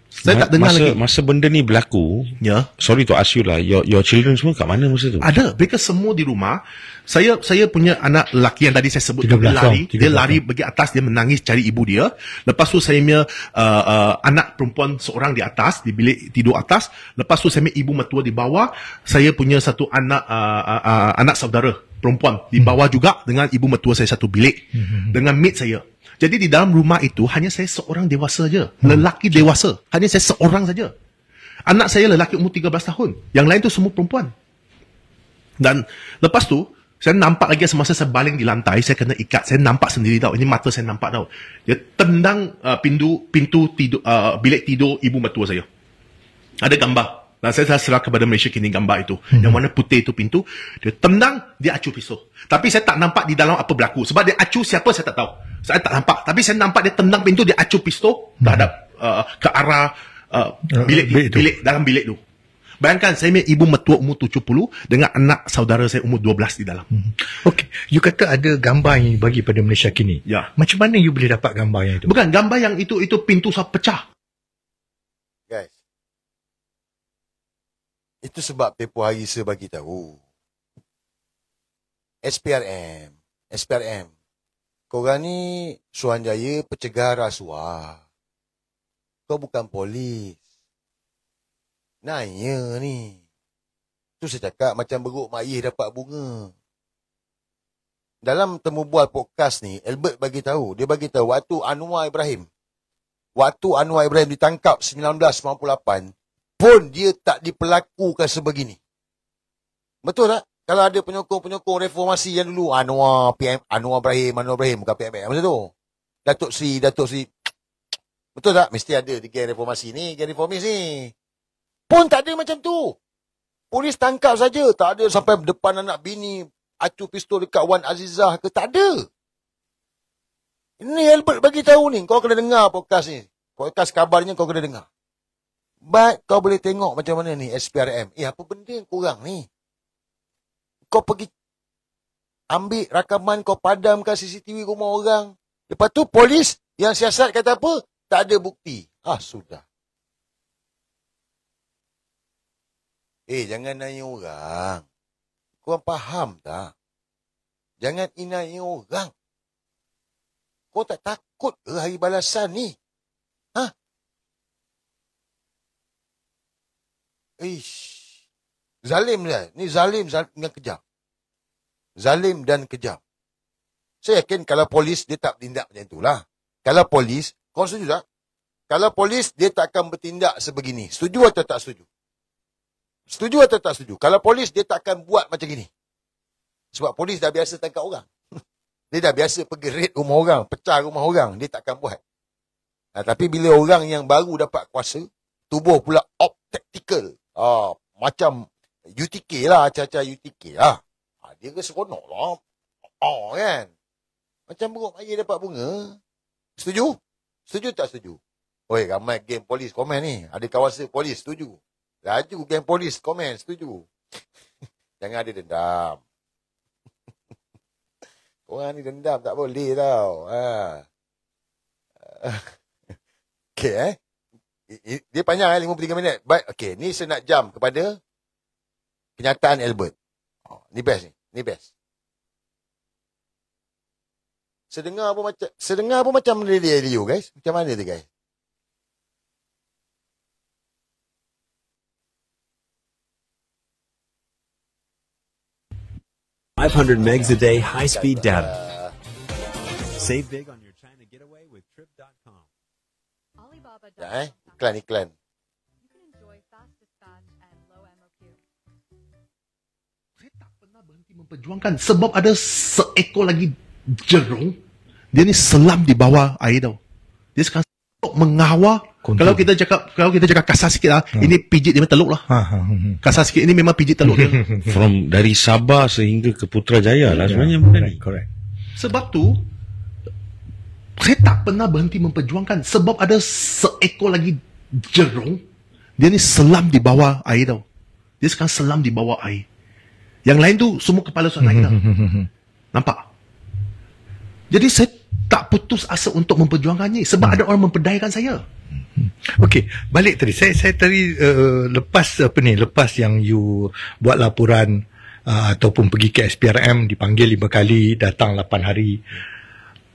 Saya tak dengar lagi. Masa benda ni berlaku, sorry to ask you lah, your children semua kat mana masa tu? Ada, mereka semua di rumah. Saya punya anak lelaki yang tadi saya sebut, dia lari pergi atas, dia menangis cari ibu dia. Lepas tu saya punya anak perempuan seorang di atas, di bilik tidur atas. Lepas tu saya punya ibu mertua di bawah. Saya punya satu anak saudara perempuan di bawah juga, dengan ibu mertua saya satu bilik, dengan maid saya. Jadi di dalam rumah itu hanya saya seorang dewasa je. Lelaki dewasa. Hanya saya seorang saja. Anak saya lelaki umur 13 tahun. Yang lain tu semua perempuan. Dan lepas tu, saya nampak lagi semasa saya baling di lantai, saya kena ikat. Saya nampak sendiri tau. Ini mata saya nampak tau. Dia tendang pintu tidur, bilik tidur ibu mertua saya. Ada gambar. Dan saya serah kepada Malaysia kini gambar itu. Yang mana putih itu pintu. Dia tendang, dia acur pistol. Tapi saya tak nampak di dalam apa berlaku. Sebab dia acur siapa saya tak tahu. Saya tak nampak. Tapi saya nampak dia tendang pintu, dia acur pistol terhadap ke arah bilik dalam bilik tu. Bayangkan saya punya ibu mertua umur 70 dengan anak saudara saya umur 12 di dalam. Okay. You kata ada gambar yang bagi pada Malaysia kini. Ya. Macam mana you boleh dapat gambar yang itu? Bukan, gambar yang itu pintu pecah. Guys. Itu sebab tempoh hari saya bagi tahu. SPRM. Korang ni Suruhanjaya Pencegah Rasuah. Kau bukan polis. Nanya ni. Tu saya cakap macam beruk mak ayah dapat bunga. Dalam Temu Bual podcast ni, Albert bagi tahu. Dia bagi tahu waktu Anwar Ibrahim ditangkap 1998, pun dia tak diperlakukan sebegini. Betul tak? Kalau ada penyokong reformasi yang dulu, Anwar Ibrahim, bukan PMM masa tu. Datuk Sri. Betul tak? Mesti ada di geng reformasi ni, geng reformis ni. Pun tak ada macam tu. Polis tangkap saja. Tak ada sampai depan anak bini, acu pistol dekat Wan Azizah ke. Tak ada. Ini Albert bagi tahu ni. Kau kena dengar podcast ni. Podcast kabarnya kau kena dengar. Baik, kau boleh tengok macam mana ni SPRM. Apa benda korang ni? Kau pergi ambil rakaman, kau padamkan CCTV rumah orang. Lepas tu polis yang siasat kata apa? Tak ada bukti. Sudah. Jangan nanya orang. Korang faham tak? Jangan inaya orang. Kau tak takut ke hari balasan ni? Zalim dah. Ni zalim dan kejam. Zalim dan kejam. Saya yakin kalau polis dia tak bertindak macam itulah. Kalau polis, kau setuju tak? Kalau polis dia tak akan bertindak sebegini. Setuju atau tak setuju? Setuju atau tak setuju? Kalau polis dia tak akan buat macam gini. Sebab polis dah biasa tangkap orang. Dia dah biasa pergi raid rumah orang, pecah rumah orang. Dia tak akan buat. Tapi bila orang yang baru dapat kuasa, tubuh pula tactical. Macam UTK lah, acar-acar UTK lah. Dia ke seronok lah. Kan? Macam buruk air dapat bunga. Setuju? Setuju tak setuju? Ramai geng polis komen ni. Ada kawasan polis, setuju. Laju geng polis komen, setuju. Jangan ada dendam. Orang ni dendam tak boleh tau. Okay, dia panjang 53 minit. Baik, okay, ni saya nak jam kepada kenyataan Albert. Ni best ni. Ni best. Sedengar pun macam radio guys. Macam mana tu guys? $500 megs a day high-speed data. Save big on your China getaway with Trip.com. Iklan. You can enjoy fast dispatch and low MOQ. Saya tak pernah berhenti memperjuangkan sebab ada seekor lagi jerung. Dia ni selam di bawah air tau. Dia sekarang mengawal. Kalau kita cakap kasar sikit lah, ini pijit dia memang teluk lah. Kasar sikit ini memang pijit teluk dia. From dari Sabah sehingga ke Putrajaya lah sebenarnya benda ni. Correct. Sebab tu saya tak pernah berhenti memperjuangkan sebab ada seekor lagi jerung. Dia ni selam di bawah air tau. Dia sekarang selam di bawah air. Yang lain tu semua kepala sudah naik tau. Nampak? Jadi saya tak putus asa untuk memperjuangkannya sebab ada orang memperdayakan saya. Okey, balik tadi. Saya tadi lepas yang you buat laporan ataupun pergi ke SPRM, dipanggil 5 kali, datang 8 hari.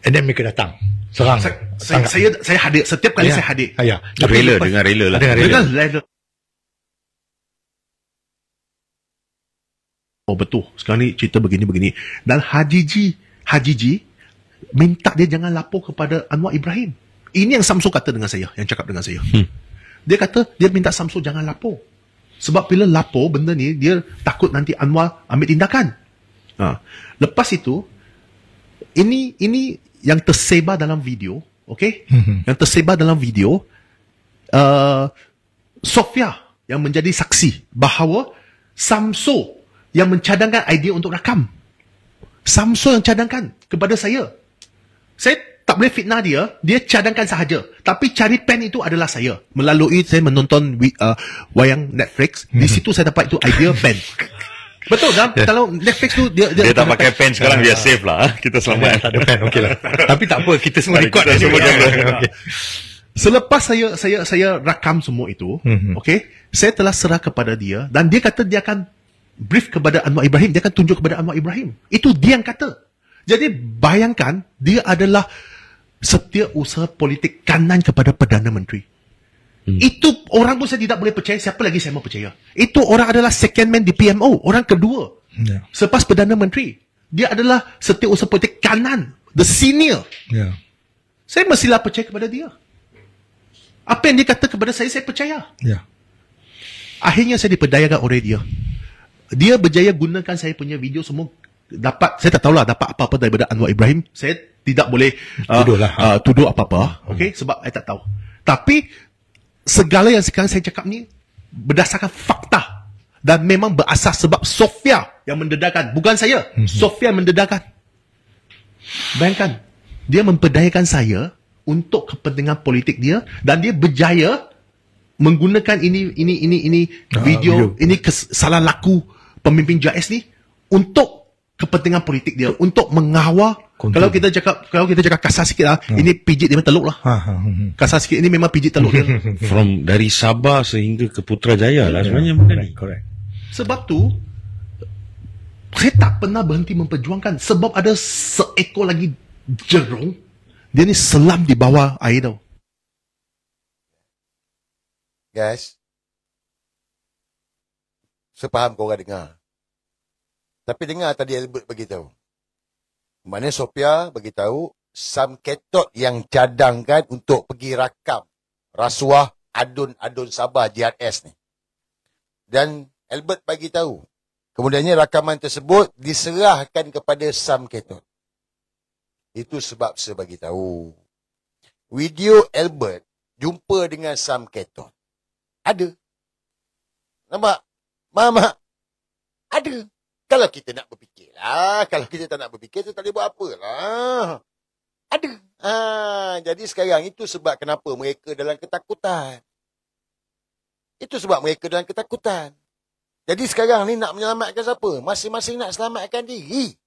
And then mereka datang. Serang. Saya hadir setiap kali saya hadir. Ya. Dengan rela lah. Oh betul. Sekarang ni cerita begini. Dan Haji Ji minta dia jangan lapor kepada Anwar Ibrahim. Ini yang Samsul kata dengan saya, yang cakap dengan saya. Dia kata dia minta Samsul jangan lapor. Sebab bila lapor benda ni, dia takut nanti Anwar ambil tindakan. Lepas itu, ini yang tersebar dalam video, okey? Yang tersebar dalam video, Sofia yang menjadi saksi bahawa Samsul yang mencadangkan idea untuk rakam. Samsul yang cadangkan kepada saya. Saya tak boleh fitnah dia cadangkan sahaja. Tapi cari pen itu adalah saya. Melalui saya menonton wayang Netflix, di situ saya dapat itu idea pen. Betul kan? Kalau Netflix tu dia tak pakai pen sekarang, dia safe lah. Kita selamat. Tak ada pen, okey lah. Tapi tak apa, kita semua record. Selepas saya rakam semua itu, okey, saya telah serah kepada dia dan dia kata dia akan brief kepada Anwar Ibrahim, dia akan tunjuk kepada Anwar Ibrahim. Itu dia yang kata. Jadi bayangkan, dia adalah setiausaha politik kanan kepada Perdana Menteri. Itu orang pun saya tidak boleh percaya, siapa lagi saya mau percaya. Itu orang adalah second man di PMO, orang kedua. Selepas Perdana Menteri. Dia adalah setiausaha politik kanan, the senior. Saya mestilah percaya kepada dia. Apa yang dia kata kepada saya percaya. Akhirnya saya diperdayakan oleh dia. dia berjaya gunakan saya punya video semua, dapat, saya tak tahulah dapat apa-apa daripada Anwar Ibrahim. Saya tidak boleh tuduh apa-apa, okay? Sebab saya tak tahu. Tapi segala yang sekarang saya cakap ni berdasarkan fakta dan memang berasas sebab Sofia yang mendedarkan, bukan saya. Sofia mendedarkan. Bayangkan, dia memperdayakan saya untuk kepentingan politik dia, dan dia berjaya menggunakan ini video, ini kesalahan laku pemimpin JS ni untuk kepentingan politik dia, untuk mengawal. Kalau kita cakap kasar sikit lah, ini pijit dia teluk lah. Kasar sikit, ini memang pijit teluk dia. From dari Sabah sehingga ke Putrajaya lah sebenarnya benda ni. Correct. Sebab tu saya tak pernah berhenti memperjuangkan, sebab ada seekor lagi jerung, dia ni selam di bawah air tau. Guys, sepaham korang dengar. Tapi dengar tadi Albert beritahu. Mana Sophia beritahu Sam Ketot yang cadangkan untuk pergi rakam rasuah adun-adun Sabah JRS ni. Dan Albert bagi tahu, kemudiannya rakaman tersebut diserahkan kepada Sam Ketot. Itu sebab saya bagi tahu. Video Albert jumpa dengan Sam Ketot. Ada. Nampak? Mama. Ada. Kalau kita nak berfikir lah. Kalau kita tak nak berfikir, kita tak boleh buat apa lah. Ada. Jadi sekarang itu sebab kenapa mereka dalam ketakutan. Itu sebab mereka dalam ketakutan. Jadi sekarang ni nak menyelamatkan siapa? Masing-masing nak selamatkan diri.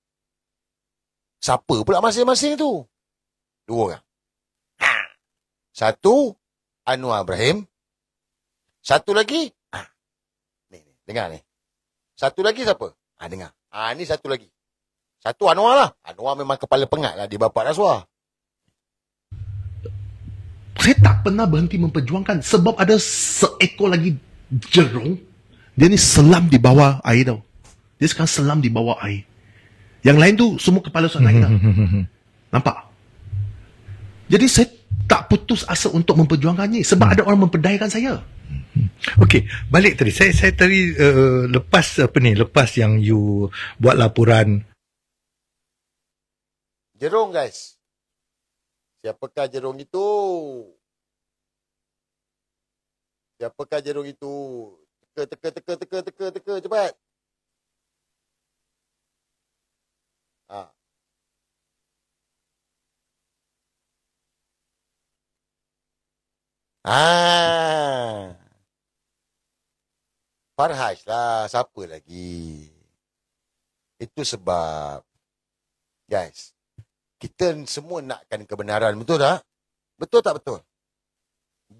Siapa pula masing-masing tu? Dua orang. Satu, Anwar Ibrahim. Satu lagi, ni, dengar ni. Satu lagi siapa? Dengar. Ni satu lagi. Satu Anwar lah. Anwar memang kepala pengat lah, dia bapak rasuah. Saya tak pernah berhenti memperjuangkan, sebab ada seekor lagi jerung, dia ni selam di bawah air tau. Dia sekarang selam di bawah air. Yang lain tu semua kepala suat naik dah. Nampak? Jadi saya tak putus asa untuk memperjuangkannya, sebab ada orang memperdayakan saya. Okey, balik tadi. Saya tadi lepas yang you buat laporan Jerung guys. Siapakah jerung itu? Siapakah jerung itu? Teka cepat. Farhaj lah, siapa lagi? Itu sebab, guys, kita semua nakkan kebenaran, betul tak? Betul tak betul?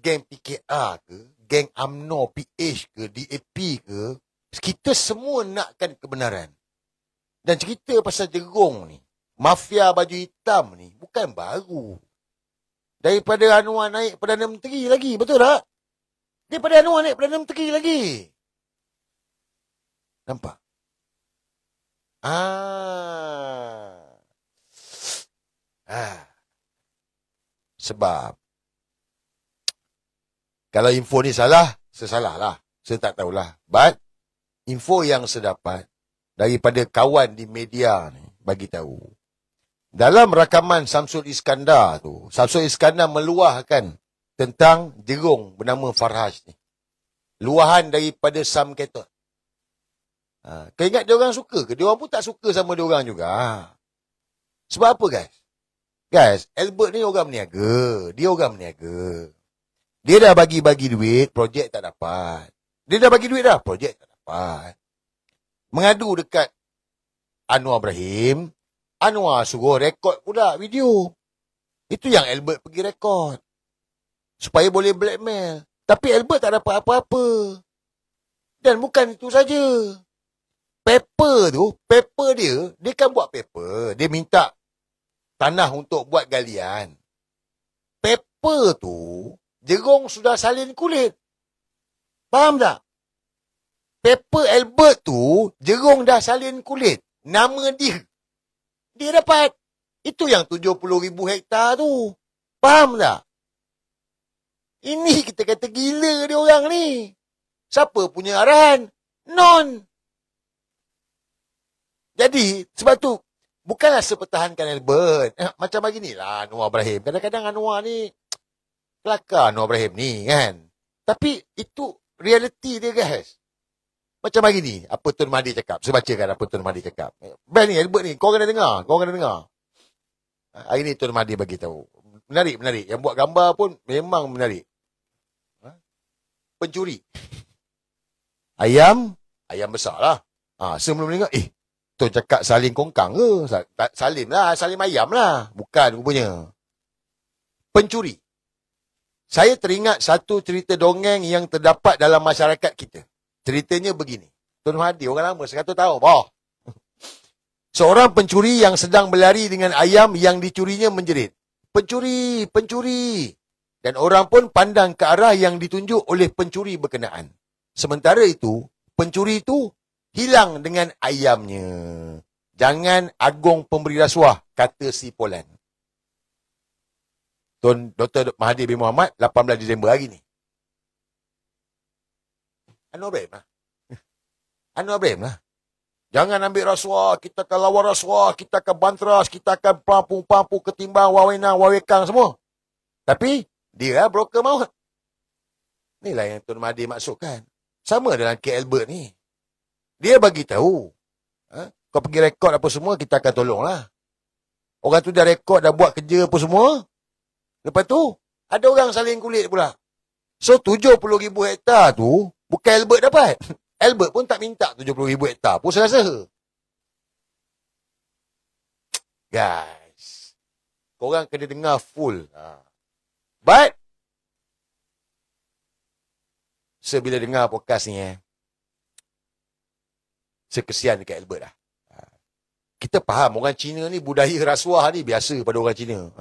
Geng PKR ke, geng UMNO PH ke, DAP ke, kita semua nakkan kebenaran. Dan cerita pasal jerung ni, mafia baju hitam ni, bukan baru. Daripada Anwar naik Perdana Menteri lagi, betul tak? Daripada Anwar naik Perdana Menteri lagi. Nampak? Sebab kalau info ni salah, saya salah lah. Saya tak tahulah. But info yang saya dapat daripada kawan di media ni bagi tahu. Dalam rakaman Samsul Iskandar tu, Samsul Iskandar meluahkan tentang jerung bernama Farhaj ni. Luahan daripada Sam Ketot. Kau ingat dia orang suka ke? Dia orang pun tak suka sama dia orang juga. Sebab apa guys? Guys, Albert ni orang berniaga. Dia orang berniaga. Dia dah bagi-bagi duit, projek tak dapat. Dia dah bagi duit dah, projek tak dapat. Mengadu dekat Anwar Ibrahim. Anwar suruh rekod pula video. Itu yang Albert pergi rekod. Supaya boleh blackmail. Tapi Albert tak dapat apa-apa. Dan bukan itu saja. Paper dia kan buat paper. Dia minta tanah untuk buat galian. Paper tu, jerung sudah salin kulit. Faham tak? Paper Albert tu, jerung dah salin kulit. Nama dia. Dia dapat. Itu yang 70,000 hektar tu. Faham tak? Ini kita kata gila dia orang ni. Siapa punya arahan? Non. Jadi, sebab tu, bukanlah sepertahankan Albert. Macam beginilah Anwar Ibrahim. Kadang-kadang Anwar ni, kelakar Anwar Ibrahim ni kan. Tapi, itu realiti dia guys. Macam hari ni, apa Tun Mahathir cakap. Saya bacakan apa Tun Mahathir cakap. Bel ni, Albert ni, kau kena dengar. Hari ni Tun Mahathir bagi tahu. Menarik. Yang buat gambar pun memang menarik. Pencuri. Ayam besar lah. Sebelum dengar, Tun cakap saling kongkang ke? Salim ayam lah. Bukan rupanya. Pencuri. Saya teringat satu cerita dongeng yang terdapat dalam masyarakat kita. Ceritanya begini. Tun Mahathir, orang lama, 100 tahun. Seorang pencuri yang sedang berlari dengan ayam yang dicurinya menjerit. Pencuri. Dan orang pun pandang ke arah yang ditunjuk oleh pencuri berkenaan. Sementara itu, pencuri itu hilang dengan ayamnya. Jangan agung pemberi rasuah, kata si Polan. Dr. Mahathir bin Mohamad, 18 Disember hari ni. Anwar Ibrahim lah. Jangan ambil rasuah, kita akan lawan rasuah, kita akan bantras, kita akan pampu ketimbang wawenang, wawekang semua. Tapi, dia lah broker maut. Inilah yang Tun Mahathir maksudkan. Sama dalam K. Albert ni. Dia bagi tahu. Kau pergi rekod apa semua, kita akan tolong lah. Orang tu dah rekod, dah buat kerja apa semua. Lepas tu, ada orang saling kulit pula. So, 70,000 hektar tu, bukan Albert dapat. Albert pun tak minta 70,000 hektar pun saya rasa. Guys, korang kena dengar full. But, saya bila dengar podcast ni, saya kesian dekat Albert lah. Kita faham, orang Cina ni budaya rasuah ni biasa pada orang Cina.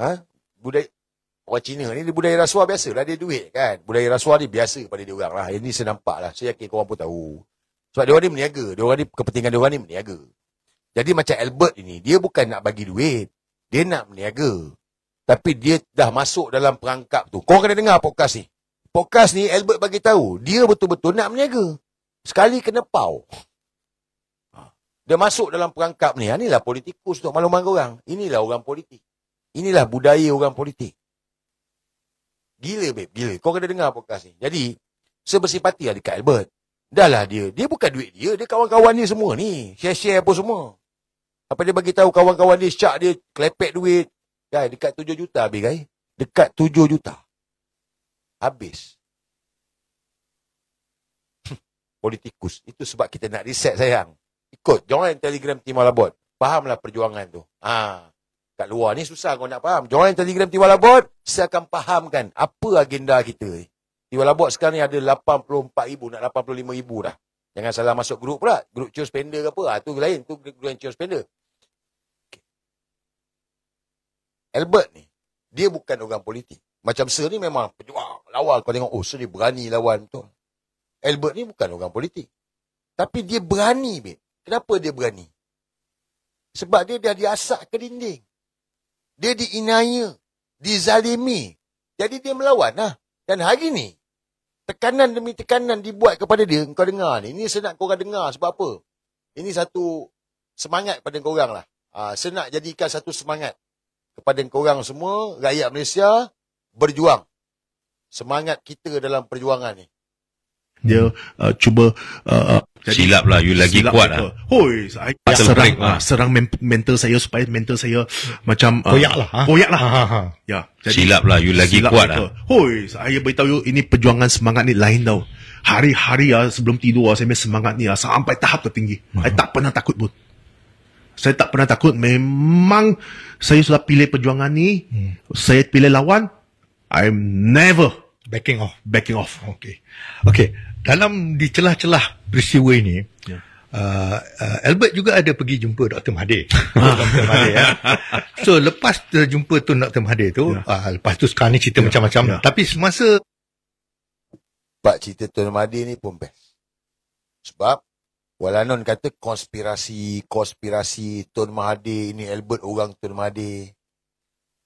Orang Cina ni budaya rasuah biasa lah, dia duit kan. Budaya rasuah ni biasa pada dia orang lah. Ini saya nampak lah, saya yakin korang pun tahu. Sebab dia orang ni berniaga, kepentingan dia orang ni berniaga. Jadi macam Albert ini, dia bukan nak bagi duit, dia nak berniaga. Tapi dia dah masuk dalam perangkap tu. Korang kena dengar podcast ni. Podcast ni Albert bagi tahu, dia betul-betul nak berniaga. Sekali kena pau. Dia masuk dalam perangkap ni. Inilah politikus untuk makluman korang. Inilah orang politik. Inilah budaya orang politik. Gila, babe. Gila. Kau kena dengar podcast ni. Jadi, saya bersipati lah dekat Albert. Dah lah dia. Dia bukan duit dia. Dia kawan-kawan dia semua ni. Share-share apa semua. Apa dia bagi tahu kawan-kawan dia, syak dia, kelepek duit. Guys, dekat 7 juta habis, guys. Dekat 7 juta. Habis. Politikus. Itu sebab kita nak reset, sayang. Ikut. Join Telegram Tim Malabot. Fahamlah perjuangan tu. Kat luar ni susah kau nak faham. Join Telegram Tim Malabot. Saya akan fahamkan apa agenda kita. Tim Malabot sekarang ni ada 84,000, nak 85,000 dah. Jangan salah masuk grup pula. Grup Cheers Spender ke apa. Tu lain. Tu grup yang Cheers Spender. Okay. Albert ni, dia bukan orang politik. Macam Sir ni memang pejuang. Lawan. Kau tengok, Sir ni berani lawan. Betul. Albert ni bukan orang politik. Tapi dia berani, babe. Kenapa dia berani? Sebab dia dah diasak ke dinding. Dia diinaya. Dizalimi. Jadi dia melawan lah. Dan hari ni, tekanan demi tekanan dibuat kepada dia. Kau dengar ni. Ini saya nak korang dengar. Sebab apa? Ini satu semangat pada korang lah. Saya nak jadikan satu semangat kepada korang semua, rakyat Malaysia, berjuang. Semangat kita dalam perjuangan ni. Dia cuba silap lah, you lagi kuat lah. Hoi, saya serang mental saya supaya mental saya macam koyak lah. Ya, jadi silap lah, you lagi kuat lah. Hoi, saya beritahu you, ini perjuangan semangat ni lain tau. Hari-hari sebelum tidur saya punya semangat ni sampai tahap tertinggi. Saya tak pernah takut pun. Saya tak pernah takut. Memang saya sudah pilih perjuangan ni. Saya pilih lawan. I'm never backing off. Okay. Dalam di celah-celah peristiwa ini, Albert juga ada pergi jumpa Dr. Mahathir. Dr. Mahathir ya. So lepas terjumpa tu Dr. Mahathir tu, lepas tu sekarang ni cerita macam-macam. Tapi semasa Pak cerita Tun Mahathir ni pun best. Sebab Walanon kata konspirasi Tun Mahathir ini, Albert orang Tun Mahathir.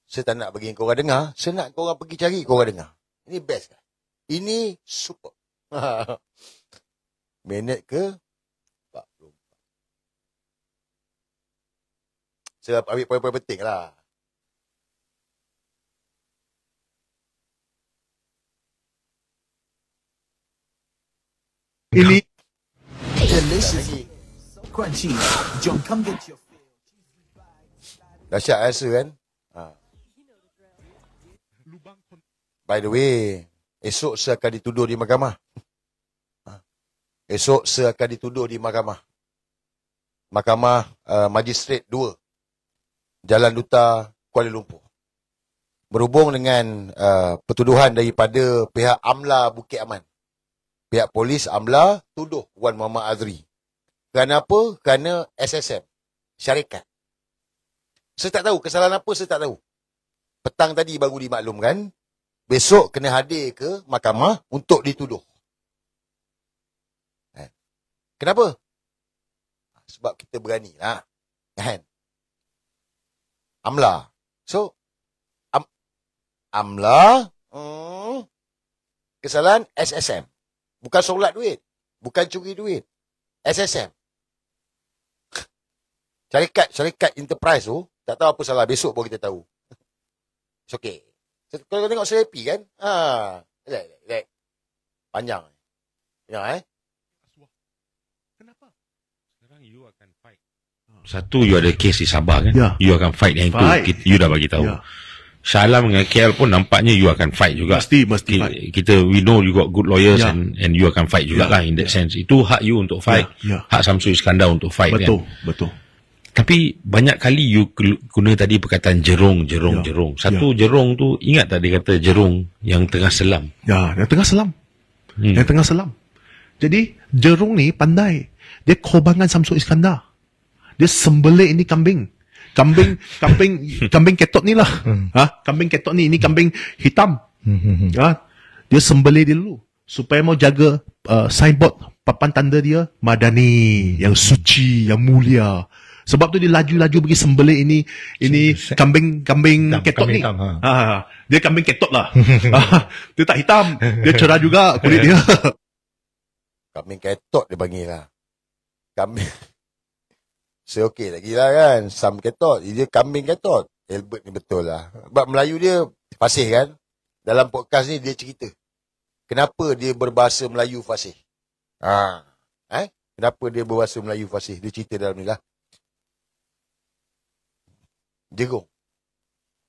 Saya tak nak bagi korang dengar. Saya nak korang pergi cari, korang dengar. Ini best kan? Ini super. Minit ke 40. Saya ambil poin-poin penting lah. Ini Delicious, crunchy. Jom come get your. Dahsyat rasa kan. By the way, esok saya akan dituduh di mahkamah. Esok saya akan dituduh di mahkamah. Mahkamah Magistrate 2. Jalan Duta, Kuala Lumpur. Berhubung dengan pertuduhan daripada pihak AMLA Bukit Aman. Pihak polis AMLA tuduh Wan Muhammad Azri. Kerana apa? Kerana SSM. Syarikat. Saya tak tahu. Kesalahan apa saya tak tahu. Petang tadi baru dimaklumkan. Besok kena hadir ke mahkamah untuk dituduh. Kenapa? Sebab kita berani lah. Kan? AMLA. So, AMLA kesalahan SSM. Bukan solat duit. Bukan curi duit. SSM. Syarikat enterprise tu, tak tahu apa salah. Besok baru kita tahu. It's okay. Kalau kau tengok saya happy kan? Relax. Panjang. Tengok kenapa? Sekarang you akan fight. Satu, you ada case di Sabah kan? Ya. You akan fight yang Fight. itu. You dah bagi tahu. Ya. Shah Alam dengan KL pun nampaknya you akan fight juga. Mesti fight. Kita, we know you got good lawyers Ya. and you akan fight juga lah in that sense. Itu hak you untuk fight. Ya. Hak Samsul Iskandar untuk fight Betul, kan. betul. Tapi banyak kali you guna tadi perkataan jerung. Ya. Satu jerung tu, ingat tak dia kata jerung yang tengah selam. Ya, yang tengah selam. Yang tengah selam. Jadi, Jerung ni pandai. Dia korbankan Samsul Iskandar. Dia sembelih ini kambing. Kambing ketot ni lah. Kambing ketot ni. Ini kambing hitam. Dia sembelih dia dulu. Supaya mau jaga signboard, papan tanda dia, Madani, yang suci, yang mulia. Sebab tu dia laju-laju pergi sembelih ini kambing ketot ni. Hitam, Dia kambing ketot lah. Dia tak hitam. Dia cerah juga kulit dia. kambing ketot dia panggil lah. Kambing. Saya okey lagi lah kan. Sam ketot. Dia kambing ketot. Albert ni betul lah. Sebab Melayu dia fasih kan. Dalam podcast ni dia cerita. Kenapa dia berbahasa Melayu fasih. Kenapa dia berbahasa Melayu fasih. Dia cerita dalam ni lah. Jerung.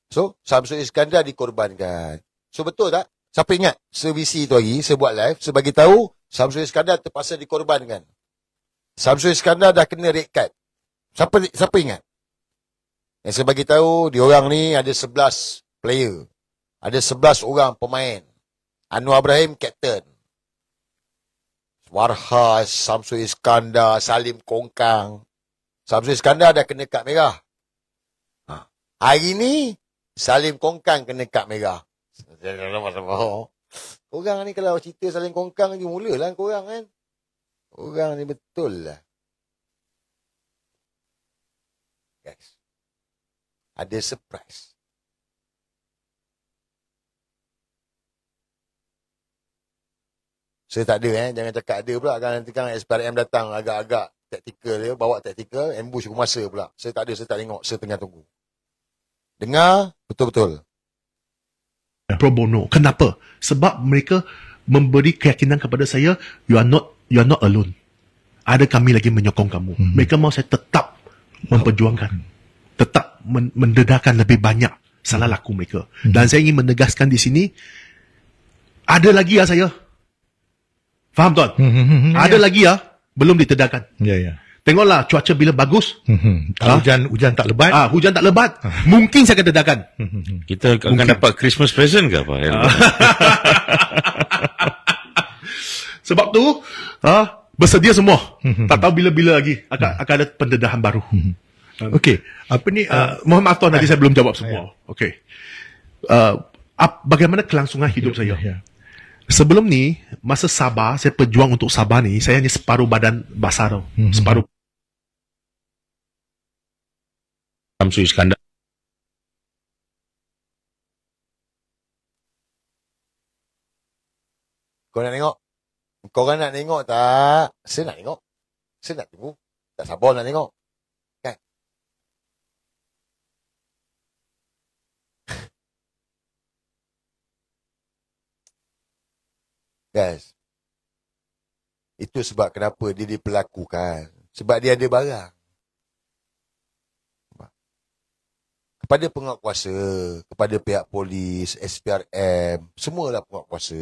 So, Samsul Iskandar dikorbankan. So, betul tak? Siapa ingat? Sevisi tu hari, saya buat live, saya bagi tahu Samsul Iskandar terpaksa dikorbankan. Samsul Iskandar dah kena red card. Siapa ingat? Yang saya bagi tahu, diorang ni ada 11 player. Ada 11 orang pemain. Anwar Ibrahim, captain. Warhas, Samsul Iskandar, Salim Kongkang. Samsul Iskandar dah kena kad merah. Hari ni, Salim Kongkang kena kad merah. Korang ni kalau cerita Salim Kongkang ni, mulalah korang kan. Korang ni betul lah. Guys. Ada surprise. Saya tak ada jangan cakap ada pula kan nanti kan SPRM datang agak-agak taktikal dia, bawa taktikal, ambush kumasa pula. Saya tak ada, saya tak tengok, saya tengah tunggu. Dengar betul-betul. Pro bono. Kenapa? Sebab mereka memberi keyakinan kepada saya, you are not alone. Ada kami lagi menyokong kamu. Mereka mau saya tetap memperjuangkan. Tetap mendedahkan lebih banyak salah laku mereka. Dan saya ingin menegaskan di sini, ada lagi saya. Faham tuan? Ada lagi belum ditedahkan. Ya. Tengoklah cuaca bila bagus. Hujan tak lebat. Hujan tak lebat. Mungkin saya akan dedahkan. Kita akan dapat Christmas present ke apa? Sebab tu bersedia semua. Tak tahu bila-bila lagi akan ada pendedahan baru. Okey, apa ni Mohon maaf tuan, tadi saya belum jawab semua. Okey. Bagaimana kelangsungan hidup saya? Ya. Sebelum ni, masa Sabah, saya berjuang untuk Sabah ni, saya hanya separuh badan basah tau. Separuh. Samsul Iskandar. Kau nak tengok? Korang nak tengok tak? Saya nak tengok. Saya nak tunggu. Tak sabar nak tengok. Kan? Guys. Itu sebab kenapa dia diperlakukan. Sebab dia ada barang. Kepada penguatkuasa, kepada pihak polis, SPRM, semualah penguatkuasa.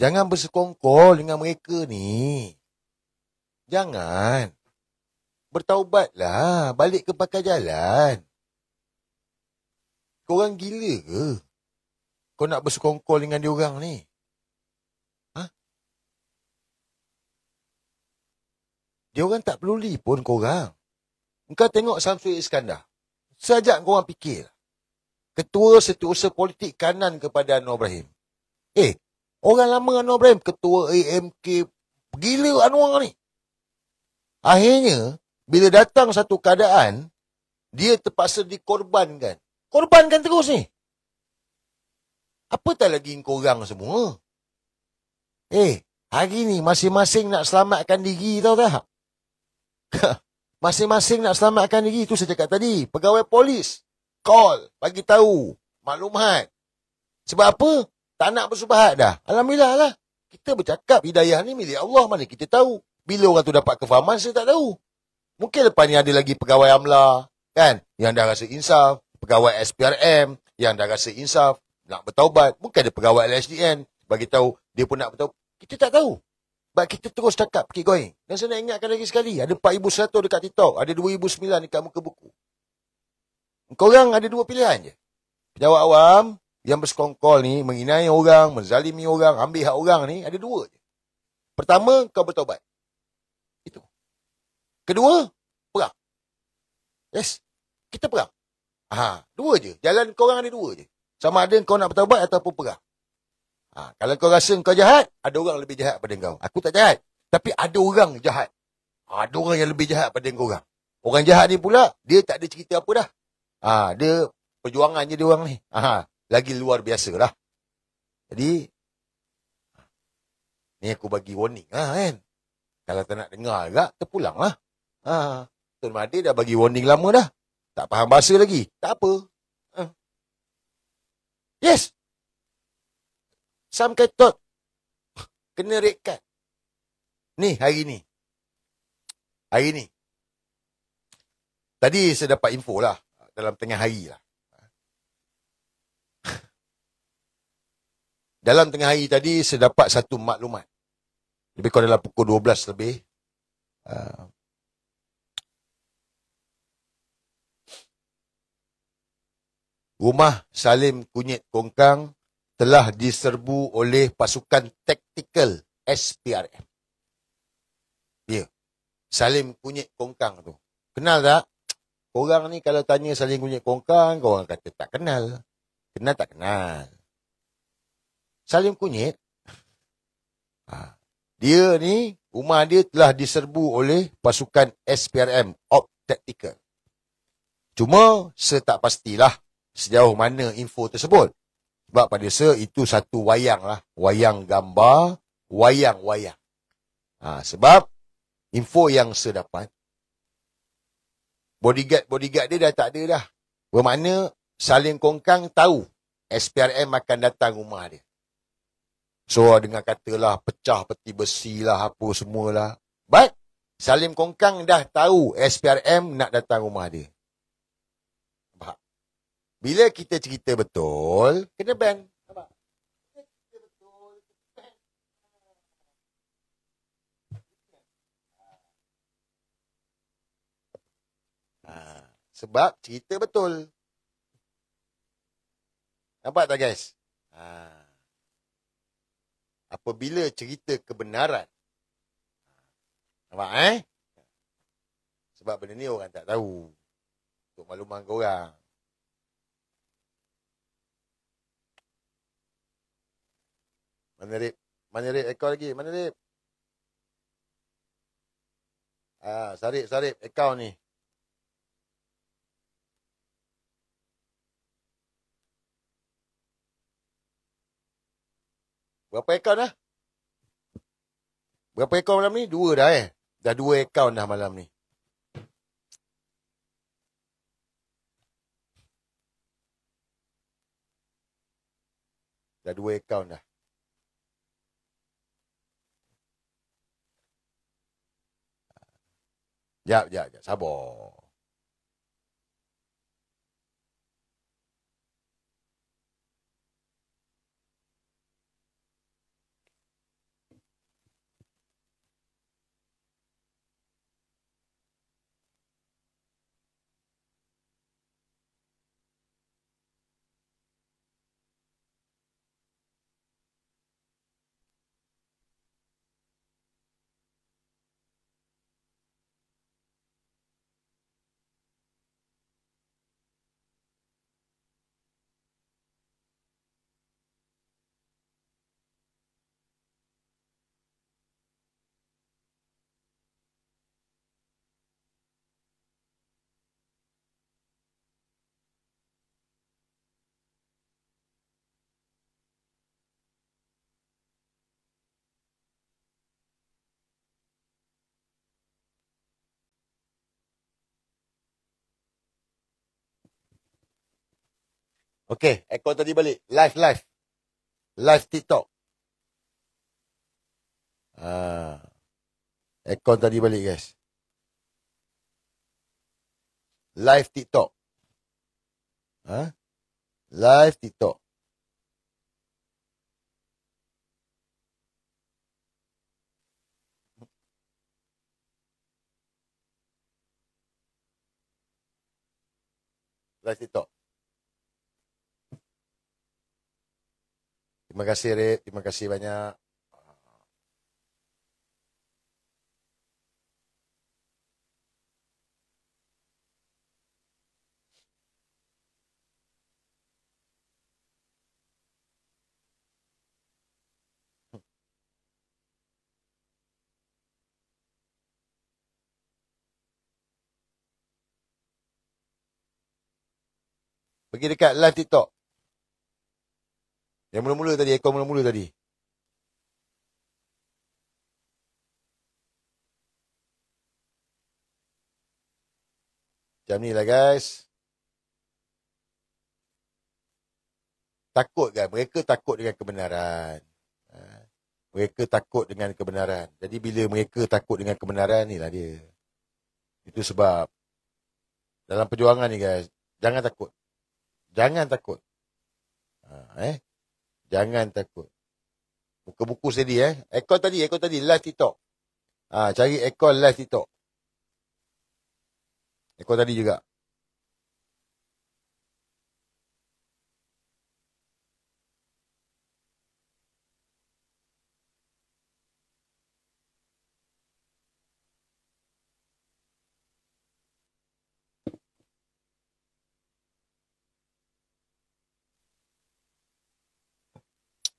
Jangan bersekongkol dengan mereka ni. Jangan. Bertaubatlah, balik ke pakai jalan. Korang gila ke? Kau nak bersekongkol dengan diorang ni? Ha? Diorang tak peduli pun korang. Engkau tengok Samsul Iskandar. Sejak korang fikir. Ketua Setiausaha Politik Kanan kepada Anwar Ibrahim. Orang lama Anwar Ibrahim, ketua AMK, gila Anwar ni. Akhirnya, bila datang satu keadaan, dia terpaksa dikorbankan. Korbankan terus ni. Apa tak lagi korang semua? Hari ni masing-masing nak selamatkan diri, tahu tak? Masing-masing nak selamatkan diri. Itu saya cakap tadi. Pegawai polis. Call. Bagi tahu. Maklumat. Sebab apa? Tak nak bersubahat dah. Alhamdulillah lah. Kita bercakap hidayah ni milik Allah. Mana kita tahu. Bila orang tu dapat kefahaman, saya tak tahu. Mungkin lepas ni ada lagi pegawai AMLA. Kan? Yang dah rasa insaf. Pegawai SPRM. Yang dah rasa insaf. Nak bertaubat. Mungkin ada pegawai LHDN. Bagi tahu dia pun nak bertaubat. Kita tak tahu. Sebab kita terus cakap, keep going. Dan saya nak ingatkan lagi sekali, ada 4,100 dekat TikTok, ada 2,009 dekat muka buku. Korang ada dua pilihan je. Pejabat awam, yang bersekongkol ni, menginai orang, menzalimi orang, ambil hak orang ni, ada dua je. Pertama, kau bertaubat. Itu. Kedua, perang. Yes. Kita perang. Dua je. Jalan korang ada dua je. Sama ada kau nak bertaubat ataupun perang. Kalau kau rasa kau jahat, ada orang lebih jahat pada kau. Aku tak jahat. Tapi ada orang jahat. Ada orang yang lebih jahat pada kau orang. Orang jahat ni pula, dia tak ada cerita apa dah. Dia perjuangannya dia orang ni. Lagi luar biasa lah. Jadi, ni aku bagi warning kan. Kalau tak nak dengar agak, terpulang lah. Tuan Mahathir dah bagi warning lama dah. Tak faham bahasa lagi. Tak apa. Yes. Sam Ketot kena red card. Ni, hari ni. Hari ni. Tadi saya dapat info lah. Dalam tengah hari lah. Dalam tengah hari tadi, saya dapat satu maklumat. Lebih kurang dalam pukul 12 lebih. Rumah Salim Kunyit Kongkang telah diserbu oleh pasukan taktikal SPRM. Ya. Salim Kunyit Kongkang tu. Kenal tak? Korang ni kalau tanya Salim Kunyit Kongkang, korang kata tak kenal. Kenal tak kenal. Salim Kunyit, dia ni, rumah dia telah diserbu oleh pasukan SPRM, Op Tactical. Cuma, saya tak pastilah sejauh mana info tersebut. Sebab pada saya itu satu wayang lah. Wayang gambar, wayang-wayang. Sebab info yang saya dapat, bodyguard dia dah tak ada dah. Bermakna Salim Kongkang tahu SPRM akan datang rumah dia. So dengan katalah pecah peti besi lah, apa semualah. But Salim Kongkang dah tahu SPRM nak datang rumah dia. Bila kita cerita betul, kena ban. Nampak? Kita cerita betul, ban. Sebab cerita betul. Nampak tak guys? Apabila cerita kebenaran. Nampak Sebab benda ni orang tak tahu. Untuk makluman korang. Mana Rip? Mana Rip? Ekor lagi? Mana Rip? Sarip akaun ni. Berapa akaun dah? Berapa akaun malam ni? 2 dah Dah 2 akaun dah malam ni. Dah 2 akaun dah. Jap. Sabar. Okey, Ekor tadi balik. Live TikTok. Ekor tadi balik, guys. Live TikTok. Live TikTok. Live TikTok. Terima kasih, Red. Terima kasih banyak. Pergi dekat live TikTok. Yang mula-mula tadi, Ekor mula-mula tadi. Macam ni lah, guys. Takut kan? Mereka takut dengan kebenaran. Mereka takut dengan kebenaran. Jadi bila mereka takut dengan kebenaran, ni lah dia. Itu sebab dalam perjuangan ni, guys, jangan takut. Jangan takut. Jangan takut. Buku-buku steady, Ekor tadi live TikTok. Cari Ekor live TikTok. Ekor tadi juga.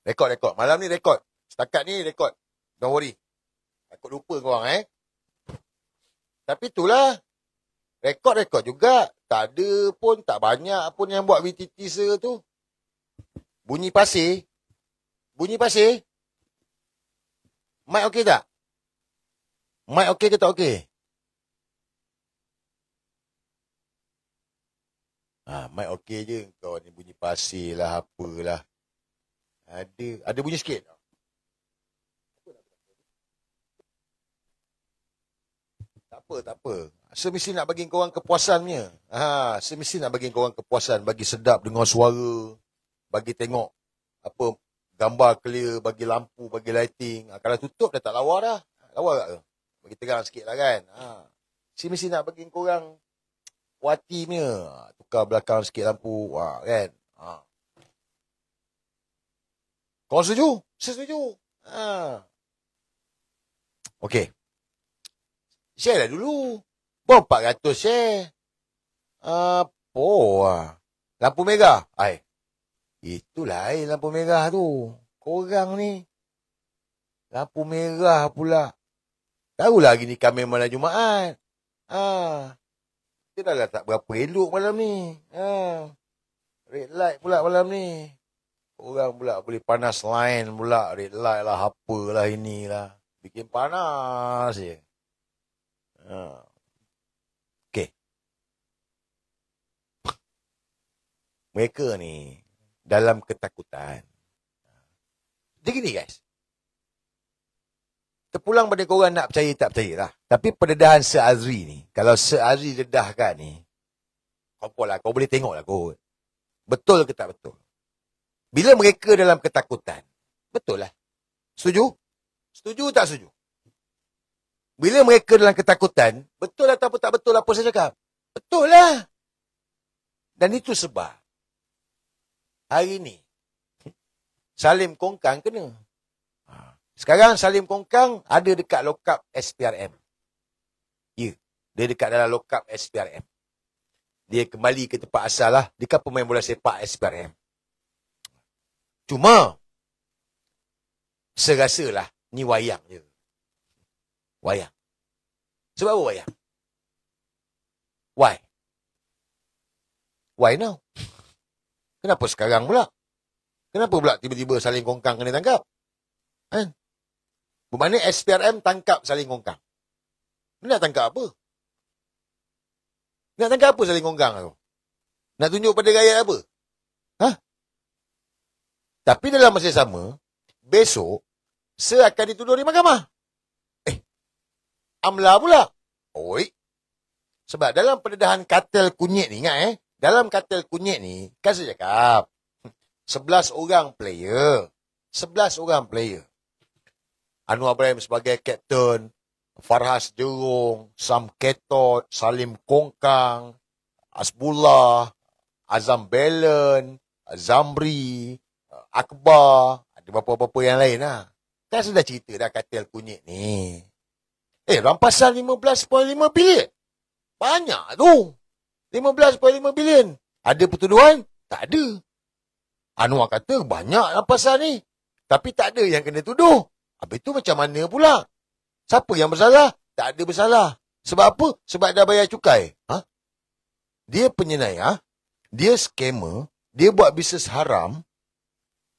Rekod. Malam ni rekod. Setakat ni rekod. Don't worry. Takut lupa korang, Tapi itulah. Rekod juga. Tak ada pun, tak banyak pun yang buat VT teaser tu. Bunyi pasir. Mic okey tak? Mic okey ke tak okey? Mic okey je. Kau ni bunyi pasir lah, apalah. Ada bunyi sikit. Tak apa. Semesti nak bagi korang kepuasannya. Semesti nak bagi korang kepuasan, bagi sedap dengar suara, bagi tengok apa gambar clear, bagi lampu, bagi lighting. Kalau tutup dah tak lawa dah. Lawa tak ke? Bagi terang sikit lah kan. Semesti nak bagi korang puati punya. Tukar belakang sikit lampu, kan. Korang setuju? Setuju. Okey. Share lah dulu. Berapa 400 share? Lampu merah. Itu lain lampu merah tu. Korang ni. Lampu merah pula. Tahulah hari ni kami malam Jumaat. Kita dah tak berapa elok malam ni. Red light pula malam ni. Orang pula boleh panas line pula. Red light lah, apalah inilah. Bikin panas je. Okey. Mereka ni dalam ketakutan. Jadi gini, guys. terpulang pada korang nak percaya tak percaya lah. Tapi pendedahan Sir Azri ni, kalau Sir Azri dedahkan ni, kau lah, kau boleh tengok lah kot. Betul ke tak betul? Bila mereka dalam ketakutan, betul lah. Setuju? Setuju tak setuju? Bila mereka dalam ketakutan, betul ataupun tak betul apa saya cakap? Betul lah. Dan itu sebab hari ni Salim Kongkang kena. Sekarang Salim Kongkang ada dekat lokap SPRM. Ya, dia dekat dalam lokap SPRM. Dia kembali ke tempat asal lah. Dia kan pemain bola sepak SPRM. Cuma saya rasalah ni wayang je. Wayang. Sebab apa wayang? Why? Why now? Kenapa sekarang pula? Kenapa pula tiba-tiba Salim Kongkang kena tangkap? Kan? Bermakna SPRM tangkap Salim Kongkang. Nak tangkap apa? Nak tangkap apa Salim Kongkang tu? Nak tunjuk pada rakyat apa? Hah? Tapi dalam masa yang sama, besok, Sir akan dituduh di mahkamah. Amla pula. Oi. Sebab dalam pendedahan kartel kunyit ni, ingat dalam kartel kunyit ni, kan saya cakap, 11 orang player. 11 orang player. Anwar Ibrahim sebagai kapten, Farhas Jerung, Sam Ketot, Salim Kongkang, Asbullah, Azam Belen, Zamri, Akbar, ada beberapa yang lain lah. Kan sudah cerita dah kartel kunyit ni. Rampasan 15.5 bilion. Banyak tu. 15.5 bilion. Ada pertuduhan? Tak ada. Anwar kata banyak rampasan ni. Tapi tak ada yang kena tuduh. Habis tu macam mana pula? Siapa yang bersalah? Tak ada bersalah. Sebab apa? Sebab dah bayar cukai. Dia penyenai. Dia scammer. Dia buat bisnes haram.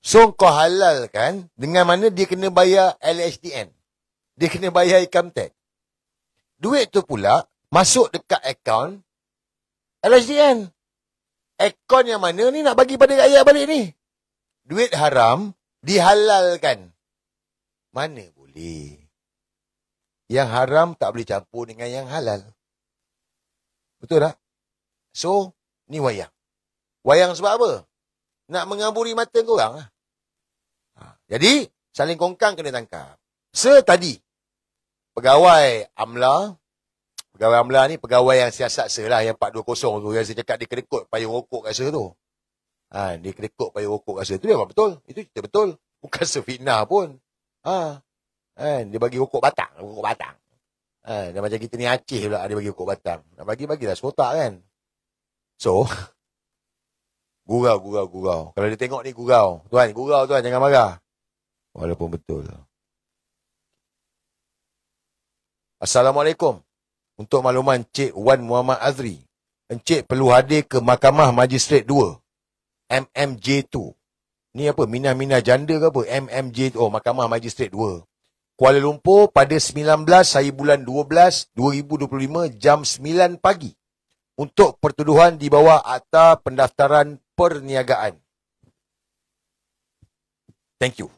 So kau halalkan dengan mana dia kena bayar LHDN. Dia kena bayar income tax. Duit tu pula masuk dekat akaun LHDN. Akaun yang mana ni nak bagi pada rakyat balik ni? Duit haram dihalalkan. Mana boleh? Yang haram tak boleh campur dengan yang halal. Betul tak? So, ni wayang. Wayang sebab apa? Nak mengaburi mata korang lah. Jadi, Salim Kongkang kena tangkap. Tadi, pegawai AMLA ni pegawai yang siasat lah, yang 420 tu, yang saya cakap dia kedekut payung rokok kat tu. Dia kedekut payung rokok kat tu, memang betul. Itu cerita betul. Bukan sefitnah pun. Dia bagi rokok batang. Dan macam kita ni Aceh pula, dia bagi rokok batang. Nak bagilah sekotak kan. So, gurau. Kalau dia tengok ni gurau. Tuan, jangan marah. Walaupun betul. Assalamualaikum. Untuk makluman Encik Wan Muhammad Azri, Encik perlu hadir ke Mahkamah Magistrate 2, MMJ2. Ni apa? Minah janda ke apa? MMJ2. Mahkamah Magistrate 2. Kuala Lumpur pada 19 hari bulan 12 2025 jam 9 pagi. Untuk pertuduhan di bawah Akta Pendaftaran Perniagaan. Thank you.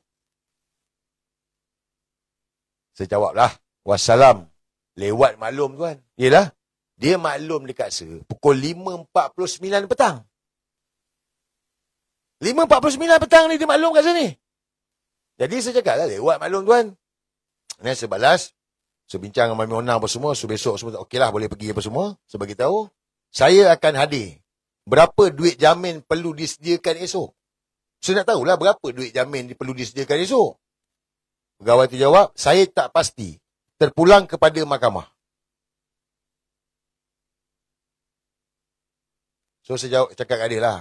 Saya jawablah. Wassalam. Lewat maklum tuan. Yelah. Dia maklum dekat saya pukul 5.49 petang. 5.49 petang ni dia maklum kat saya ni. Jadi saya cakap lah lewat maklum tuan. Ni saya balas. Saya bincang dengan Mami Onang apa semua. So besok semua okey lah boleh pergi apa semua. Saya beritahu. Saya akan hadir. Berapa duit jamin perlu disediakan esok? Saya nak tahulah berapa duit jamin perlu disediakan esok. Pegawai tu jawab, saya tak pasti. Terpulang kepada mahkamah. So saya cakap kat dia lah.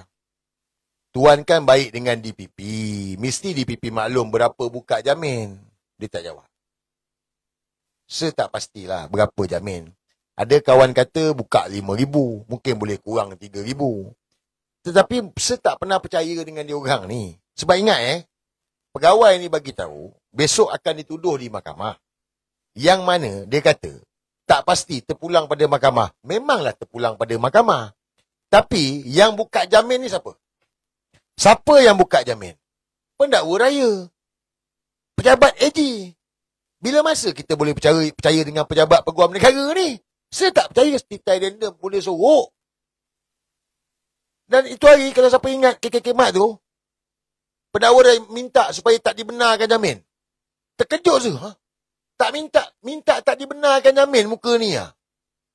Tuan kan baik dengan DPP. Mesti DPP maklum berapa buka jamin. Dia tak jawab. Saya tak pastilah berapa jamin. Ada kawan kata buka 5,000. Mungkin boleh kurang 3,000. Tetapi saya tak pernah percaya dengan dia orang ni. Sebab ingat pegawai ni bagi tahu besok akan dituduh di mahkamah. Yang mana dia kata tak pasti terpulang pada mahkamah. Memanglah terpulang pada mahkamah. Tapi yang buka jamin ni siapa? Siapa yang buka jamin? Pendakwa raya. Pejabat AG. Bila masa kita boleh percaya dengan pejabat peguam negara ni? Saya tak percaya setiap addendum boleh sorok. Dan itu hari, kalau siapa ingat KK Mat tu, pendakwa dah minta supaya tak dibenarkan jamin. Terkejut je. Ha? Tak minta tak dibenarkan jamin muka ni. Ha?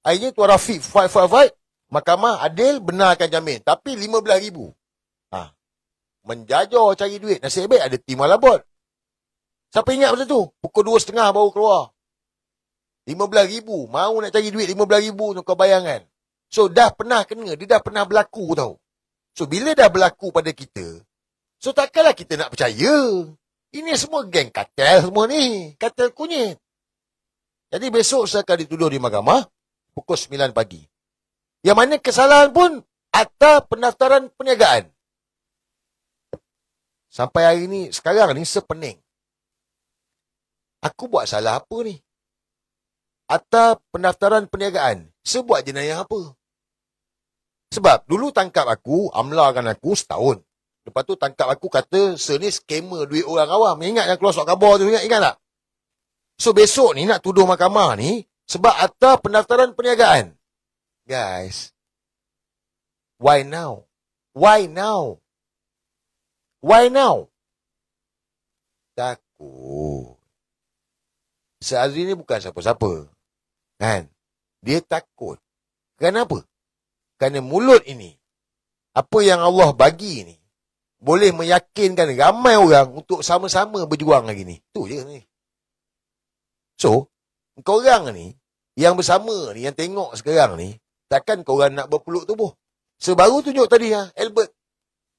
Akhirnya Tuan Rafiq fight. Mahkamah adil benarkan jamin. Tapi RM15,000. Ha. Menjajah cari duit. Nasib baik ada tim Malabot. Siapa ingat masa tu? Pukul 2.30 baru keluar. RM15,000. Mau nak cari duit RM15,000 tu kau bayangkan. So dah pernah kena. Dia dah pernah berlaku tau. So bila dah berlaku pada kita, so takkanlah kita nak percaya. Ini semua geng kartel semua ni. Kartel kunyit. Jadi besok saya akan dituduh di mahkamah pukul 9 pagi. Yang mana kesalahan pun atas pendaftaran perniagaan. Sampai hari ni, sekarang ni sepening. Aku buat salah apa ni? Atas pendaftaran perniagaan. Sebuat jenayah apa? Sebab dulu tangkap aku, amlakan aku setahun. Lepas tu tangkap aku kata, ni scammer duit orang awam. Ingat yang keluar surat khabar tu, ingat tak? So besok ni nak tuduh mahkamah ni, sebab atas pendaftaran perniagaan. Guys, why now? Why now? Why now? Takut. Azri ni bukan siapa-siapa. Kan? Dia takut. Kenapa? Kerana mulut ini, apa yang Allah bagi ni, boleh meyakinkan ramai orang untuk sama-sama berjuang lagi ni. Tu je ni. So, korang ni, yang bersama ni, yang tengok sekarang ni, takkan korang nak berpeluk tubuh. Sebaru tunjuk tadi, Albert.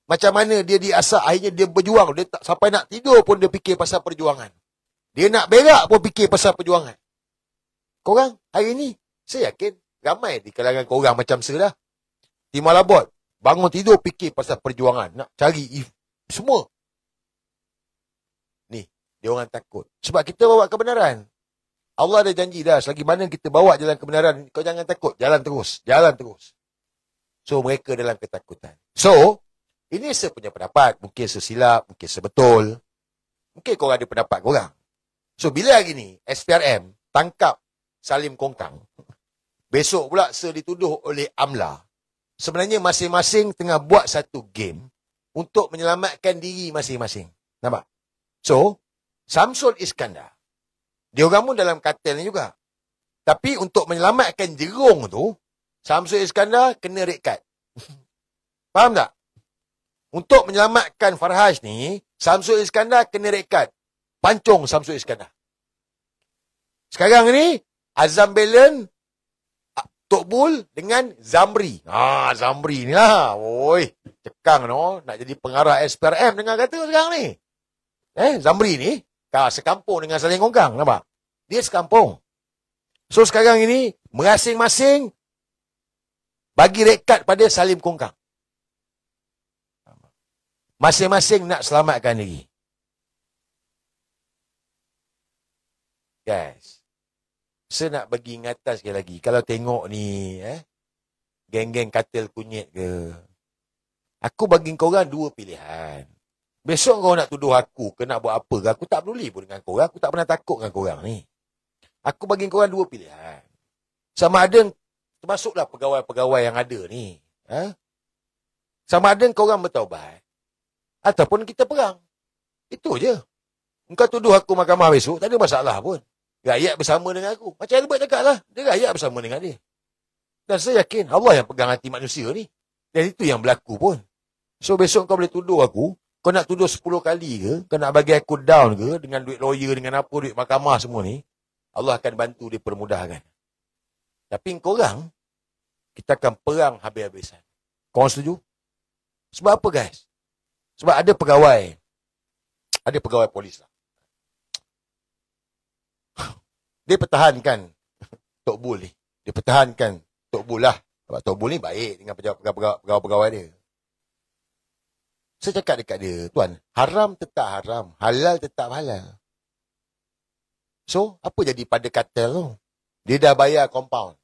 Macam mana dia diasah, akhirnya dia berjuang. Dia tak sampai nak tidur pun dia fikir pasal perjuangan. Dia nak berak pun fikir pasal perjuangan. Korang, hari ni, saya yakin, ramai di kalangan korang macam saya dah. Tim Malabot, bangun tidur fikir pasal perjuangan. Nak cari semua. Ni, dia orang takut. Sebab kita bawa kebenaran. Allah ada janji dah, selagi mana kita bawa jalan kebenaran, kau jangan takut. Jalan terus. Jalan terus. So, mereka dalam ketakutan. So, ini saya punya pendapat. Mungkin sesilap, mungkin sebetul. Mungkin korang ada pendapat korang. So, bila hari ni, SPRM tangkap Salim Kongkang, besok pula saya dituduh oleh AMLA. Sebenarnya masing-masing tengah buat satu game untuk menyelamatkan diri masing-masing. Nampak? So, Samsul Iskandar, dia orang pun dalam kartel ni juga. Tapi untuk menyelamatkan Jerung tu, Samsul Iskandar kena red card. Faham tak? Untuk menyelamatkan Farhaj ni, Samsul Iskandar kena red card. Pancung Samsul Iskandar. Sekarang ni, Azam Belen, Tok Bul dengan Zamri. Zamri ni lah. Oi, cekang no. Nak jadi pengarah SPRM dengar kata sekarang ni. Zamri ni, sekampung dengan Salim Kongkang. Nampak? Dia sekampung. So sekarang ini, masing-masing bagi red card pada Salim Kongkang. Masing-masing nak selamatkan diri. Guys, saya nak bagi ingatan sekali lagi. Kalau tengok ni, geng-geng katil kunyit ke, aku bagi korang dua pilihan. Besok kau nak tuduh aku ke nak buat apa ke, aku tak peduli pun dengan korang. Aku tak pernah takut dengan korang ni. Aku bagi korang dua pilihan. Sama ada, termasuklah pegawai-pegawai yang ada ni. Sama ada korang bertaubat, ataupun kita perang. Itu je. Engkau tuduh aku mahkamah besok, tak ada masalah pun. Rakyat bersama dengan aku. Macam Albert cakap lah. Dia rakyat bersama dengan dia. Dan saya yakin Allah yang pegang hati manusia ni. Dan itu yang berlaku pun. So besok kau boleh tuduh aku. Kau nak tuduh 10 kali ke? Kau nak bagi aku down ke? Dengan duit lawyer, dengan apa, duit mahkamah semua ni. Allah akan bantu dia permudahkan. Tapi korang, kita akan perang habis-habisan. Korang setuju? Sebab apa guys? Sebab ada pegawai. Ada pegawai polis lah. Dia pertahankan Tok Bul ni. Dia pertahankan Tok Bul lah. Sebab Tok Bul ni baik dengan pegawai-pegawai dia. Saya cakap dekat dia, tuan, haram tetap haram, halal tetap halal. So, apa jadi pada kartel tu? Dia dah bayar compound.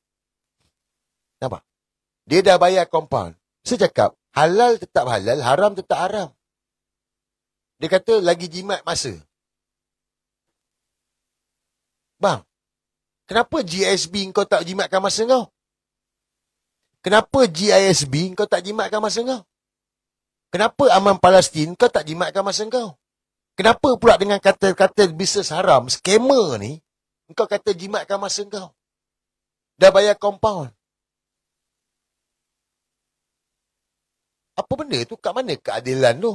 Nampak? Dia dah bayar compound. Saya cakap, halal tetap halal, haram tetap haram. Dia kata, lagi jimat masa. Bang, kenapa GISB kau tak jimatkan masa kau? Kenapa GISB kau tak jimatkan masa kau? Kenapa Aman Palestin kau tak jimatkan masa kau? Kenapa pula dengan kata-kata bisnes haram, scammer ni, kau kata jimatkan masa kau? Dah bayar compound. Apa benda tu? Kat mana keadilan tu?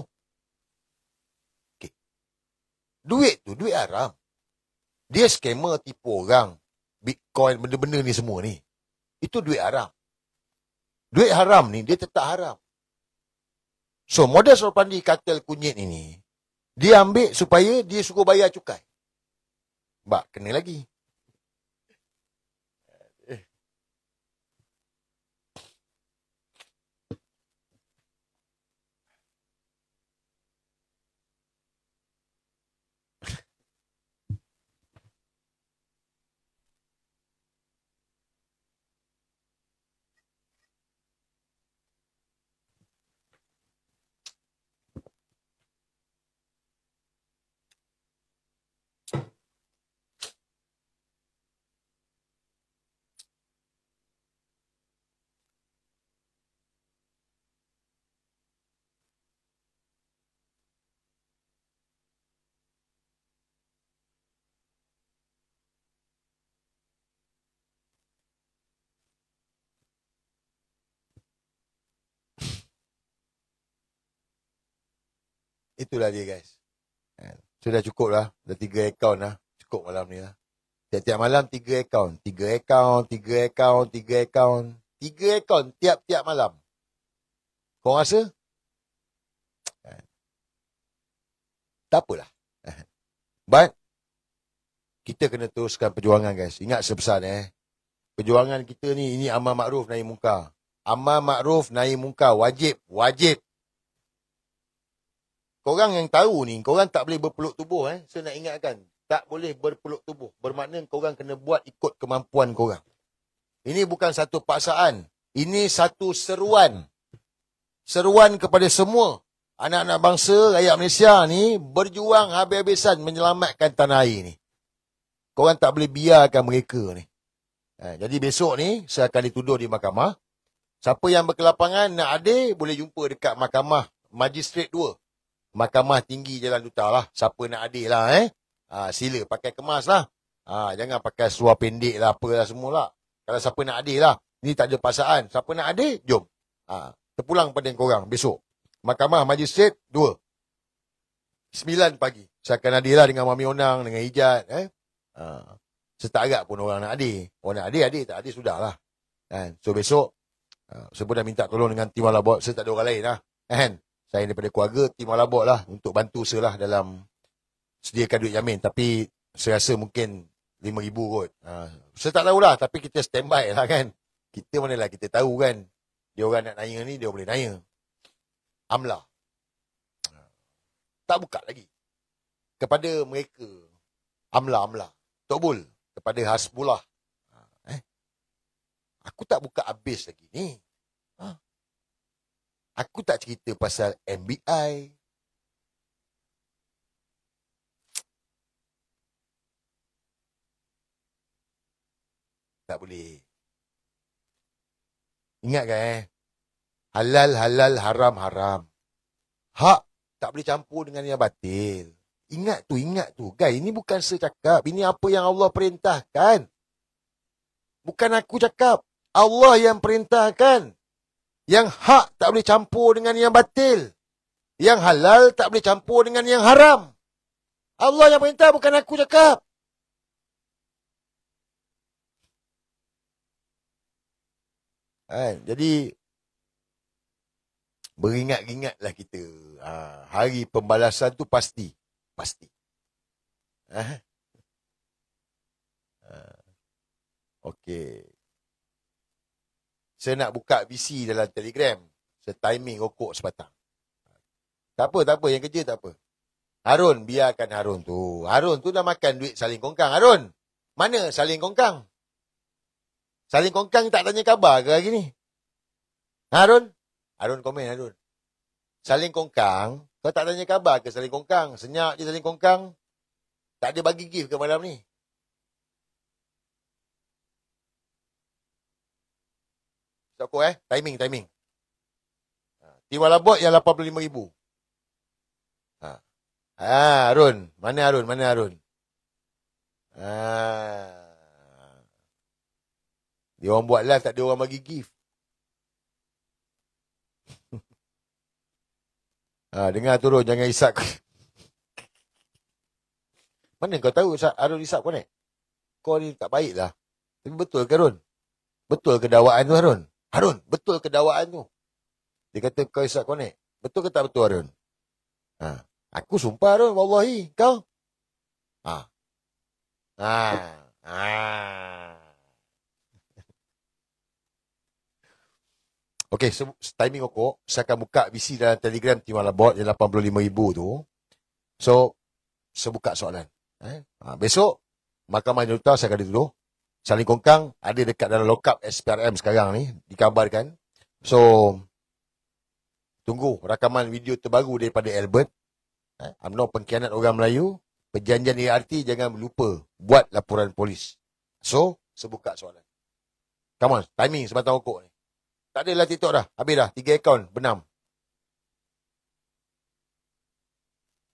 Okay. Duit tu, duit haram. Dia scammer, tipu orang. Bitcoin, benda-benda ni semua ni. Itu duit haram. Duit haram ni, dia tetap haram. So, modus operandi kartel kunyit ini, dia ambil supaya dia suruh bayar cukai. Bak, kena lagi. Itulah dia, guys. Sudah cukup lah. Dah 3 akaun lah. Cukup malam ni lah. Tiap-tiap malam 3 akaun. 3 akaun, 3 akaun, 3 akaun. 3 akaun tiap-tiap malam. Kau rasa? Tak apalah. But, kita kena teruskan perjuangan, guys. Ingat sebesar perjuangan kita ni, ini amal makruf nahi munkar. Amal makruf nahi munkar. Wajib. Wajib. Korang yang tahu ni, korang tak boleh berpeluk tubuh. Saya nak ingatkan. Tak boleh berpeluk tubuh. Bermakna korang kena buat ikut kemampuan korang. Ini bukan satu paksaan. Ini satu seruan. Seruan kepada semua anak-anak bangsa, rakyat Malaysia ni, berjuang habis-habisan menyelamatkan tanah air ni. Korang tak boleh biarkan mereka ni. Jadi besok ni, saya akan dituduh di mahkamah. Siapa yang berkelapangan nak adil, boleh jumpa dekat mahkamah Magistrat 2. Mahkamah Tinggi Jalan Duta lah. Siapa nak adil lah sila pakai kemas lah. Jangan pakai seluar pendek lah, apalah semua lah. Kalau siapa nak adil lah. Ini tak ada paksaan. Siapa nak adil, jom. Terpulang pada korang besok. Mahkamah Magistrat 2. 9 pagi. Saya akan adil lah dengan Mami Onang, dengan Ijat. Saya tak agak pun orang nak adil. Orang nak adil, tak adil, sudah lah. So besok, saya pun dah minta tolong dengan tim Alabot. Saya tak ada orang lain lah. Saya daripada keluarga, tim Alabot lah, untuk bantu saya lah dalam sediakan duit jamin. Tapi saya rasa mungkin 5,000 kot. Saya tak tahulah, tapi kita standby lah kan. Kita manalah kita tahu kan. Dia orang nak nanya ni, dia boleh nanya. Amla. Tak buka lagi. Kepada mereka, Amla. Tok Bul. Kepada Hasbullah. Aku tak buka habis lagi ni. Aku tak cerita pasal MBI. Tak boleh. Ingat kan halal, haram, haram. Hak tak boleh campur dengan yang batil. Ingat tu. Guys, ini bukan saya cakap. Ini apa yang Allah perintahkan. Bukan aku cakap. Allah yang perintahkan. Yang hak tak boleh campur dengan yang batil. Yang halal tak boleh campur dengan yang haram. Allah yang perintah, bukan aku cakap. Jadi, beringat-ingatlah kita. Hari pembalasan tu pasti. Okey. Saya nak buka VC dalam Telegram. Saya timing rokok sebatang. Tak apa. Yang kerja tak apa. Harun, biarkan Harun tu. Harun tu dah makan duit saling kongkang. Harun, mana saling kongkang? Saling kongkang tak tanya khabar ke hari ni? Harun? Harun komen, Harun. Saling kongkang, kau tak tanya khabar ke saling kongkang? Senyap je saling kongkang. Tak ada bagi gift ke malam ni? Tak kau timing. Tiwala bot yang 85,000. Harun. Mana Harun? Dia orang buat live tak ada orang bagi gift. Dengar turun, jangan isap. Mana kau tahu Harun isap kau ni? Kau ni tak baik lah. Tapi betul ke Harun? Betul ke dakwaan tu Harun? Harun, betul ke dakwaan tu? Dia kata kau isap kau ni. Betul ke tak betul Harun? Aku sumpah Harun, wallahi. Kau? Okey, timing okok. Saya akan buka BC dalam Telegram Timala Bot yang 85,000 tu. So, saya buka soalan. Besok, Mahkamah Juruterang saya akan dituduh. Saling kongkang ada dekat dalam lockup SPRM sekarang ni, dikabarkan. So, tunggu rakaman video terbaru daripada Albert. UMNO pengkhianat orang Melayu. Perjanjian ART jangan lupa buat laporan polis. So, saya buka soalan. Come on, timing sebatang okok ni. Tak adalah TikTok dah. Habis dah. 3 akaun. Benam.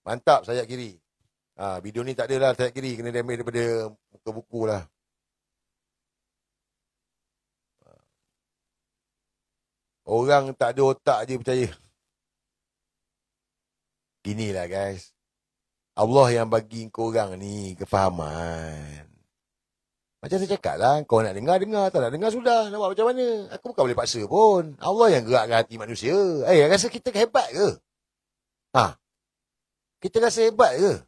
Mantap sayap kiri. Video ni tak adalah sayap kiri. Kena diambil daripada muka buku lah. Orang tak ada otak je percaya. Inilah guys. Allah yang bagi korang ni kefahaman. Macam saya cakap lah, kau nak dengar, tak nak dengar sudah. Nak buat macam mana? Aku bukan boleh paksa pun. Allah yang gerakkan hati manusia. Rasa kita hebat ke? Kita rasa hebat ke?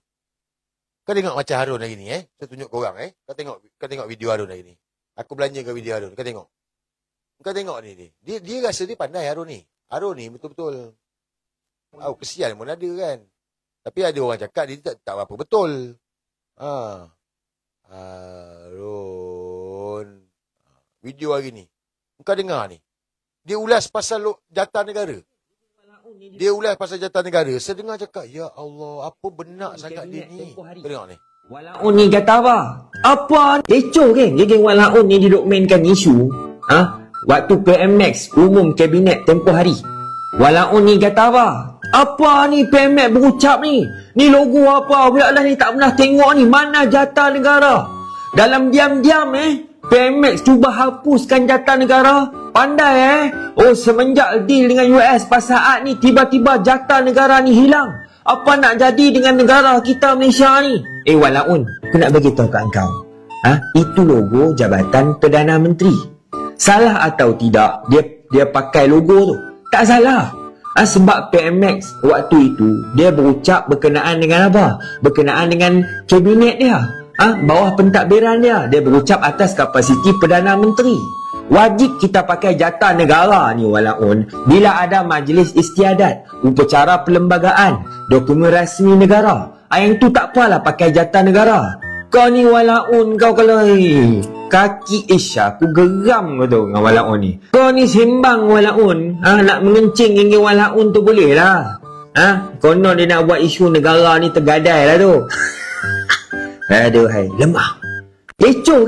Kau tengok macam Harun hari ni Saya tunjuk korang Kau tengok video Harun hari ni. Aku belanja ke video Harun. Kau tengok ni. Dia rasa dia pandai Harun ni. Harun ni betul-betul. Kesian pun ada kan. Tapi ada orang cakap dia tak apa betul. Harun. Video hari ni. Kau dengar ni. Dia ulas pasal jatah negara. Saya dengar cakap, ya Allah, apa benar sangat dia ni. Kau dengar ni. Walaun ni kata apa? Apa? Kecoh ke? Jadi walaun ni didokmenkan isu. Waktu PMX umum kabinet tempoh hari. Walaun ni kata apa? Apa ni PMX berucap ni? Ni logo apa pula lah ni tak pernah tengok ni. Mana jatah negara? Dalam diam-diam PMX cuba hapuskan jatah negara. Pandai semenjak deal dengan US pasal ni tiba-tiba jatah negara ni hilang. Apa nak jadi dengan negara kita Malaysia ni? Walaun, aku nak bagi tahu kat kau. Itu logo Jabatan Perdana Menteri. Salah atau tidak dia pakai logo tu? Tak salah. Sebab PMX waktu itu dia berucap berkenaan dengan apa? Berkenaan dengan kabinet dia. Bawah pentadbiran dia berucap atas kapasiti Perdana Menteri. Wajib kita pakai jatah negara ni walaun bila ada majlis istiadat, upacara perlembagaan, dokumen rasmi negara. Yang tu tak apalah pakai jatah negara. Kau ni walaun kau kalau kaki Isya aku geram kau tu dengan walaun ni. Kau ni sembang walaun. Nak mengencing dengan walaun tu boleh lah. Konon dia nak buat isu negara ni tergadai lah tu. Aduh hai, lemah. Kecoh.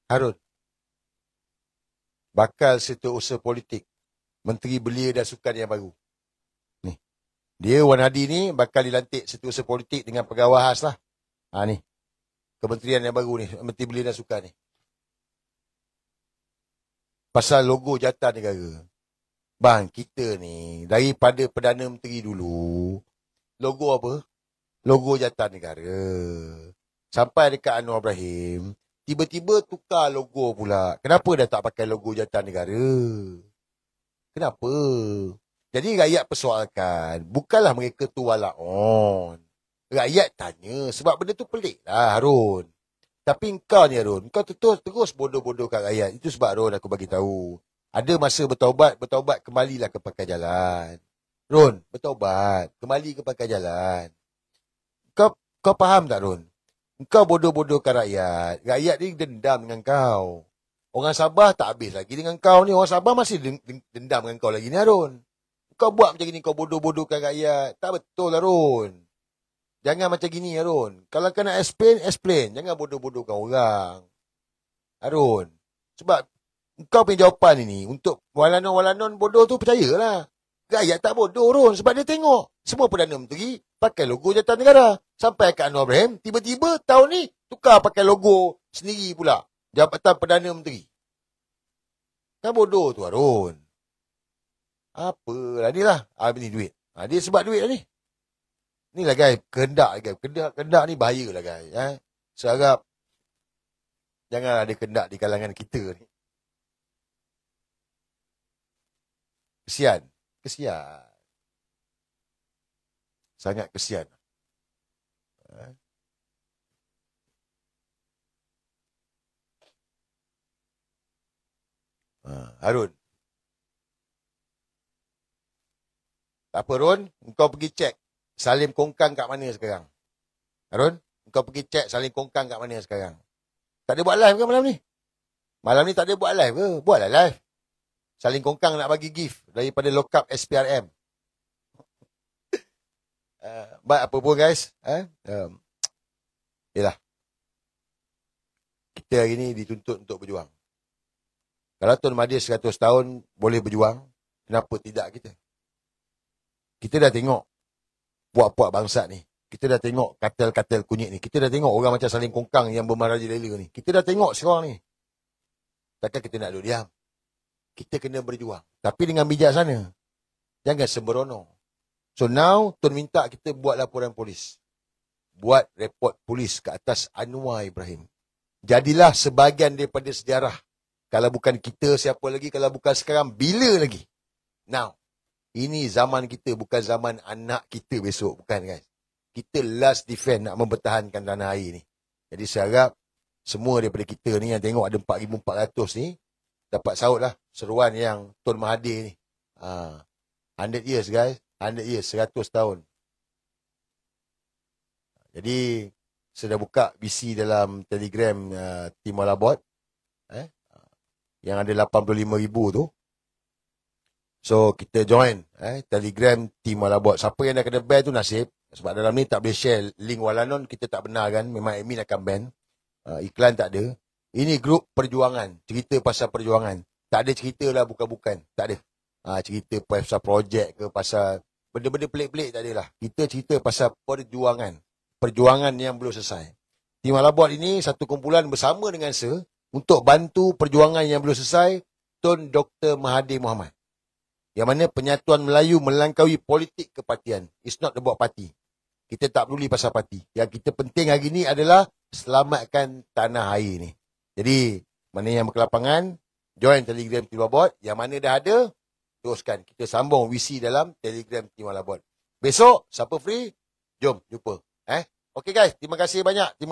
Harun. Bakal setiausaha politik Menteri Belia dan Sukan yang baru. Ni. Dia Wan Hadi ni bakal dilantik setiausaha politik dengan pegawai khas lah. Ni. Kementerian yang baru ni, Menteri Belia dan Sukan ni. Pasal logo jatah negara. Bang, kita ni daripada Perdana Menteri dulu, logo apa? Logo jatah negara. Sampai dekat Anwar Ibrahim, tiba-tiba tukar logo pula. Kenapa dah tak pakai logo jatah negara? Kenapa? Jadi rakyat persoalkan, bukanlah mereka tu walaun. Rakyat tanya, sebab benda tu pelik lah Harun. Tapi engkau ni Harun, engkau terus bodoh-bodohkan rakyat. Itu sebab Harun aku bagi tahu. Ada masa bertaubat kembalilah ke pakai jalan. Ron, bertaubat, kembali ke pakai jalan. Kau faham tak Ron? Kau bodoh-bodohkan rakyat. Rakyat ni dendam dengan kau. Orang Sabah tak habis lagi dengan kau ni. Orang Sabah masih dendam dengan kau lagi ni Ron. Kau buat macam ni, kau bodoh-bodohkan rakyat. Tak betul lah Ron. Jangan macam gini, Harun. Kalau kau nak explain. Jangan bodoh-bodohkan orang. Harun. Sebab kau punya jawapan ini untuk walanon-walanon bodoh tu percayalah. Rakyat tak bodoh, Harun. Sebab dia tengok. Semua Perdana Menteri pakai logo Jabatan Negara. Sampai ke Anwar Ibrahim, tiba-tiba tahun ni tukar pakai logo sendiri pula. Jabatan Perdana Menteri. Kan bodoh tu, Harun. Apalah ni lah. Ni duit. Dia sebab duit lah ni. Ni lah guys, kehendak ni bahaya lah guys. Seharap jangan ada kehendak di kalangan kita ni. Kesian. Sangat kesian. Harun. Tak apa, Harun. Kau pergi cek Salim Kongkang kat mana sekarang? Harun, kau pergi cek Salim Kongkang kat mana sekarang? Tak ada buat live ke malam ni? Malam ni tak ada buat live ke? Buatlah live. Salim Kongkang nak bagi gift daripada Lokap SPRM. Baik apa pun guys. Yelah. Kita hari ni dituntut untuk berjuang. Kalau Tun Mahathir 100 tahun boleh berjuang, kenapa tidak kita? Kita dah tengok puak-puak bangsat ni. Kita dah tengok katil-katil kunyit ni. Kita dah tengok orang macam Salim Kongkang yang bermarajalela ni. Kita dah tengok sekarang ni. Takkan kita nak duduk diam. Kita kena berjuang. Tapi dengan bijaksana. Jangan sembrono. So now, Tun minta kita buat laporan polis. Buat report polis ke atas Anwar Ibrahim. Jadilah sebahagian daripada sejarah. Kalau bukan kita, siapa lagi? Kalau bukan sekarang, bila lagi? Now. Ini zaman kita, bukan zaman anak kita besok. Bukan guys. Kita last defend nak mempertahankan tanah air ni. Jadi saya harap semua daripada kita ni yang tengok ada 4,400 ni dapat sahut lah seruan yang Tun Mahathir ni. 100 years guys. 100 years, 100 tahun. Jadi saya dah buka BC dalam Telegram Timor Labot. Yang ada 85,000 tu. So, kita join Telegram Timor Labot. Siapa yang dah kena ban tu nasib. Sebab dalam ni tak boleh share link walanon. Kita tak benar kan. Memang admin akan ban. Iklan tak ada. Ini grup perjuangan. Cerita pasal perjuangan. Tak ada cerita lah bukan-bukan. Tak ada. Cerita pasal projek ke pasal benda-benda pelik-pelik tak ada lah. Kita cerita pasal perjuangan. Perjuangan yang belum selesai. Timor Labot ini satu kumpulan bersama dengan saya untuk bantu perjuangan yang belum selesai Tun Dr. Mahathir Mohamad. Yang mana penyatuan Melayu melangkaui politik kepartian. It's not about parti. Kita tak peduli pasal parti. Yang kita penting hari ni adalah selamatkan tanah air ni. Jadi, mana yang berkelapangan, join Telegram Timor Labot. Yang mana dah ada, teruskan. Kita sambung VC dalam Telegram Timor Labot. Besok, siapa free, jom jumpa. Okay guys, terima kasih banyak.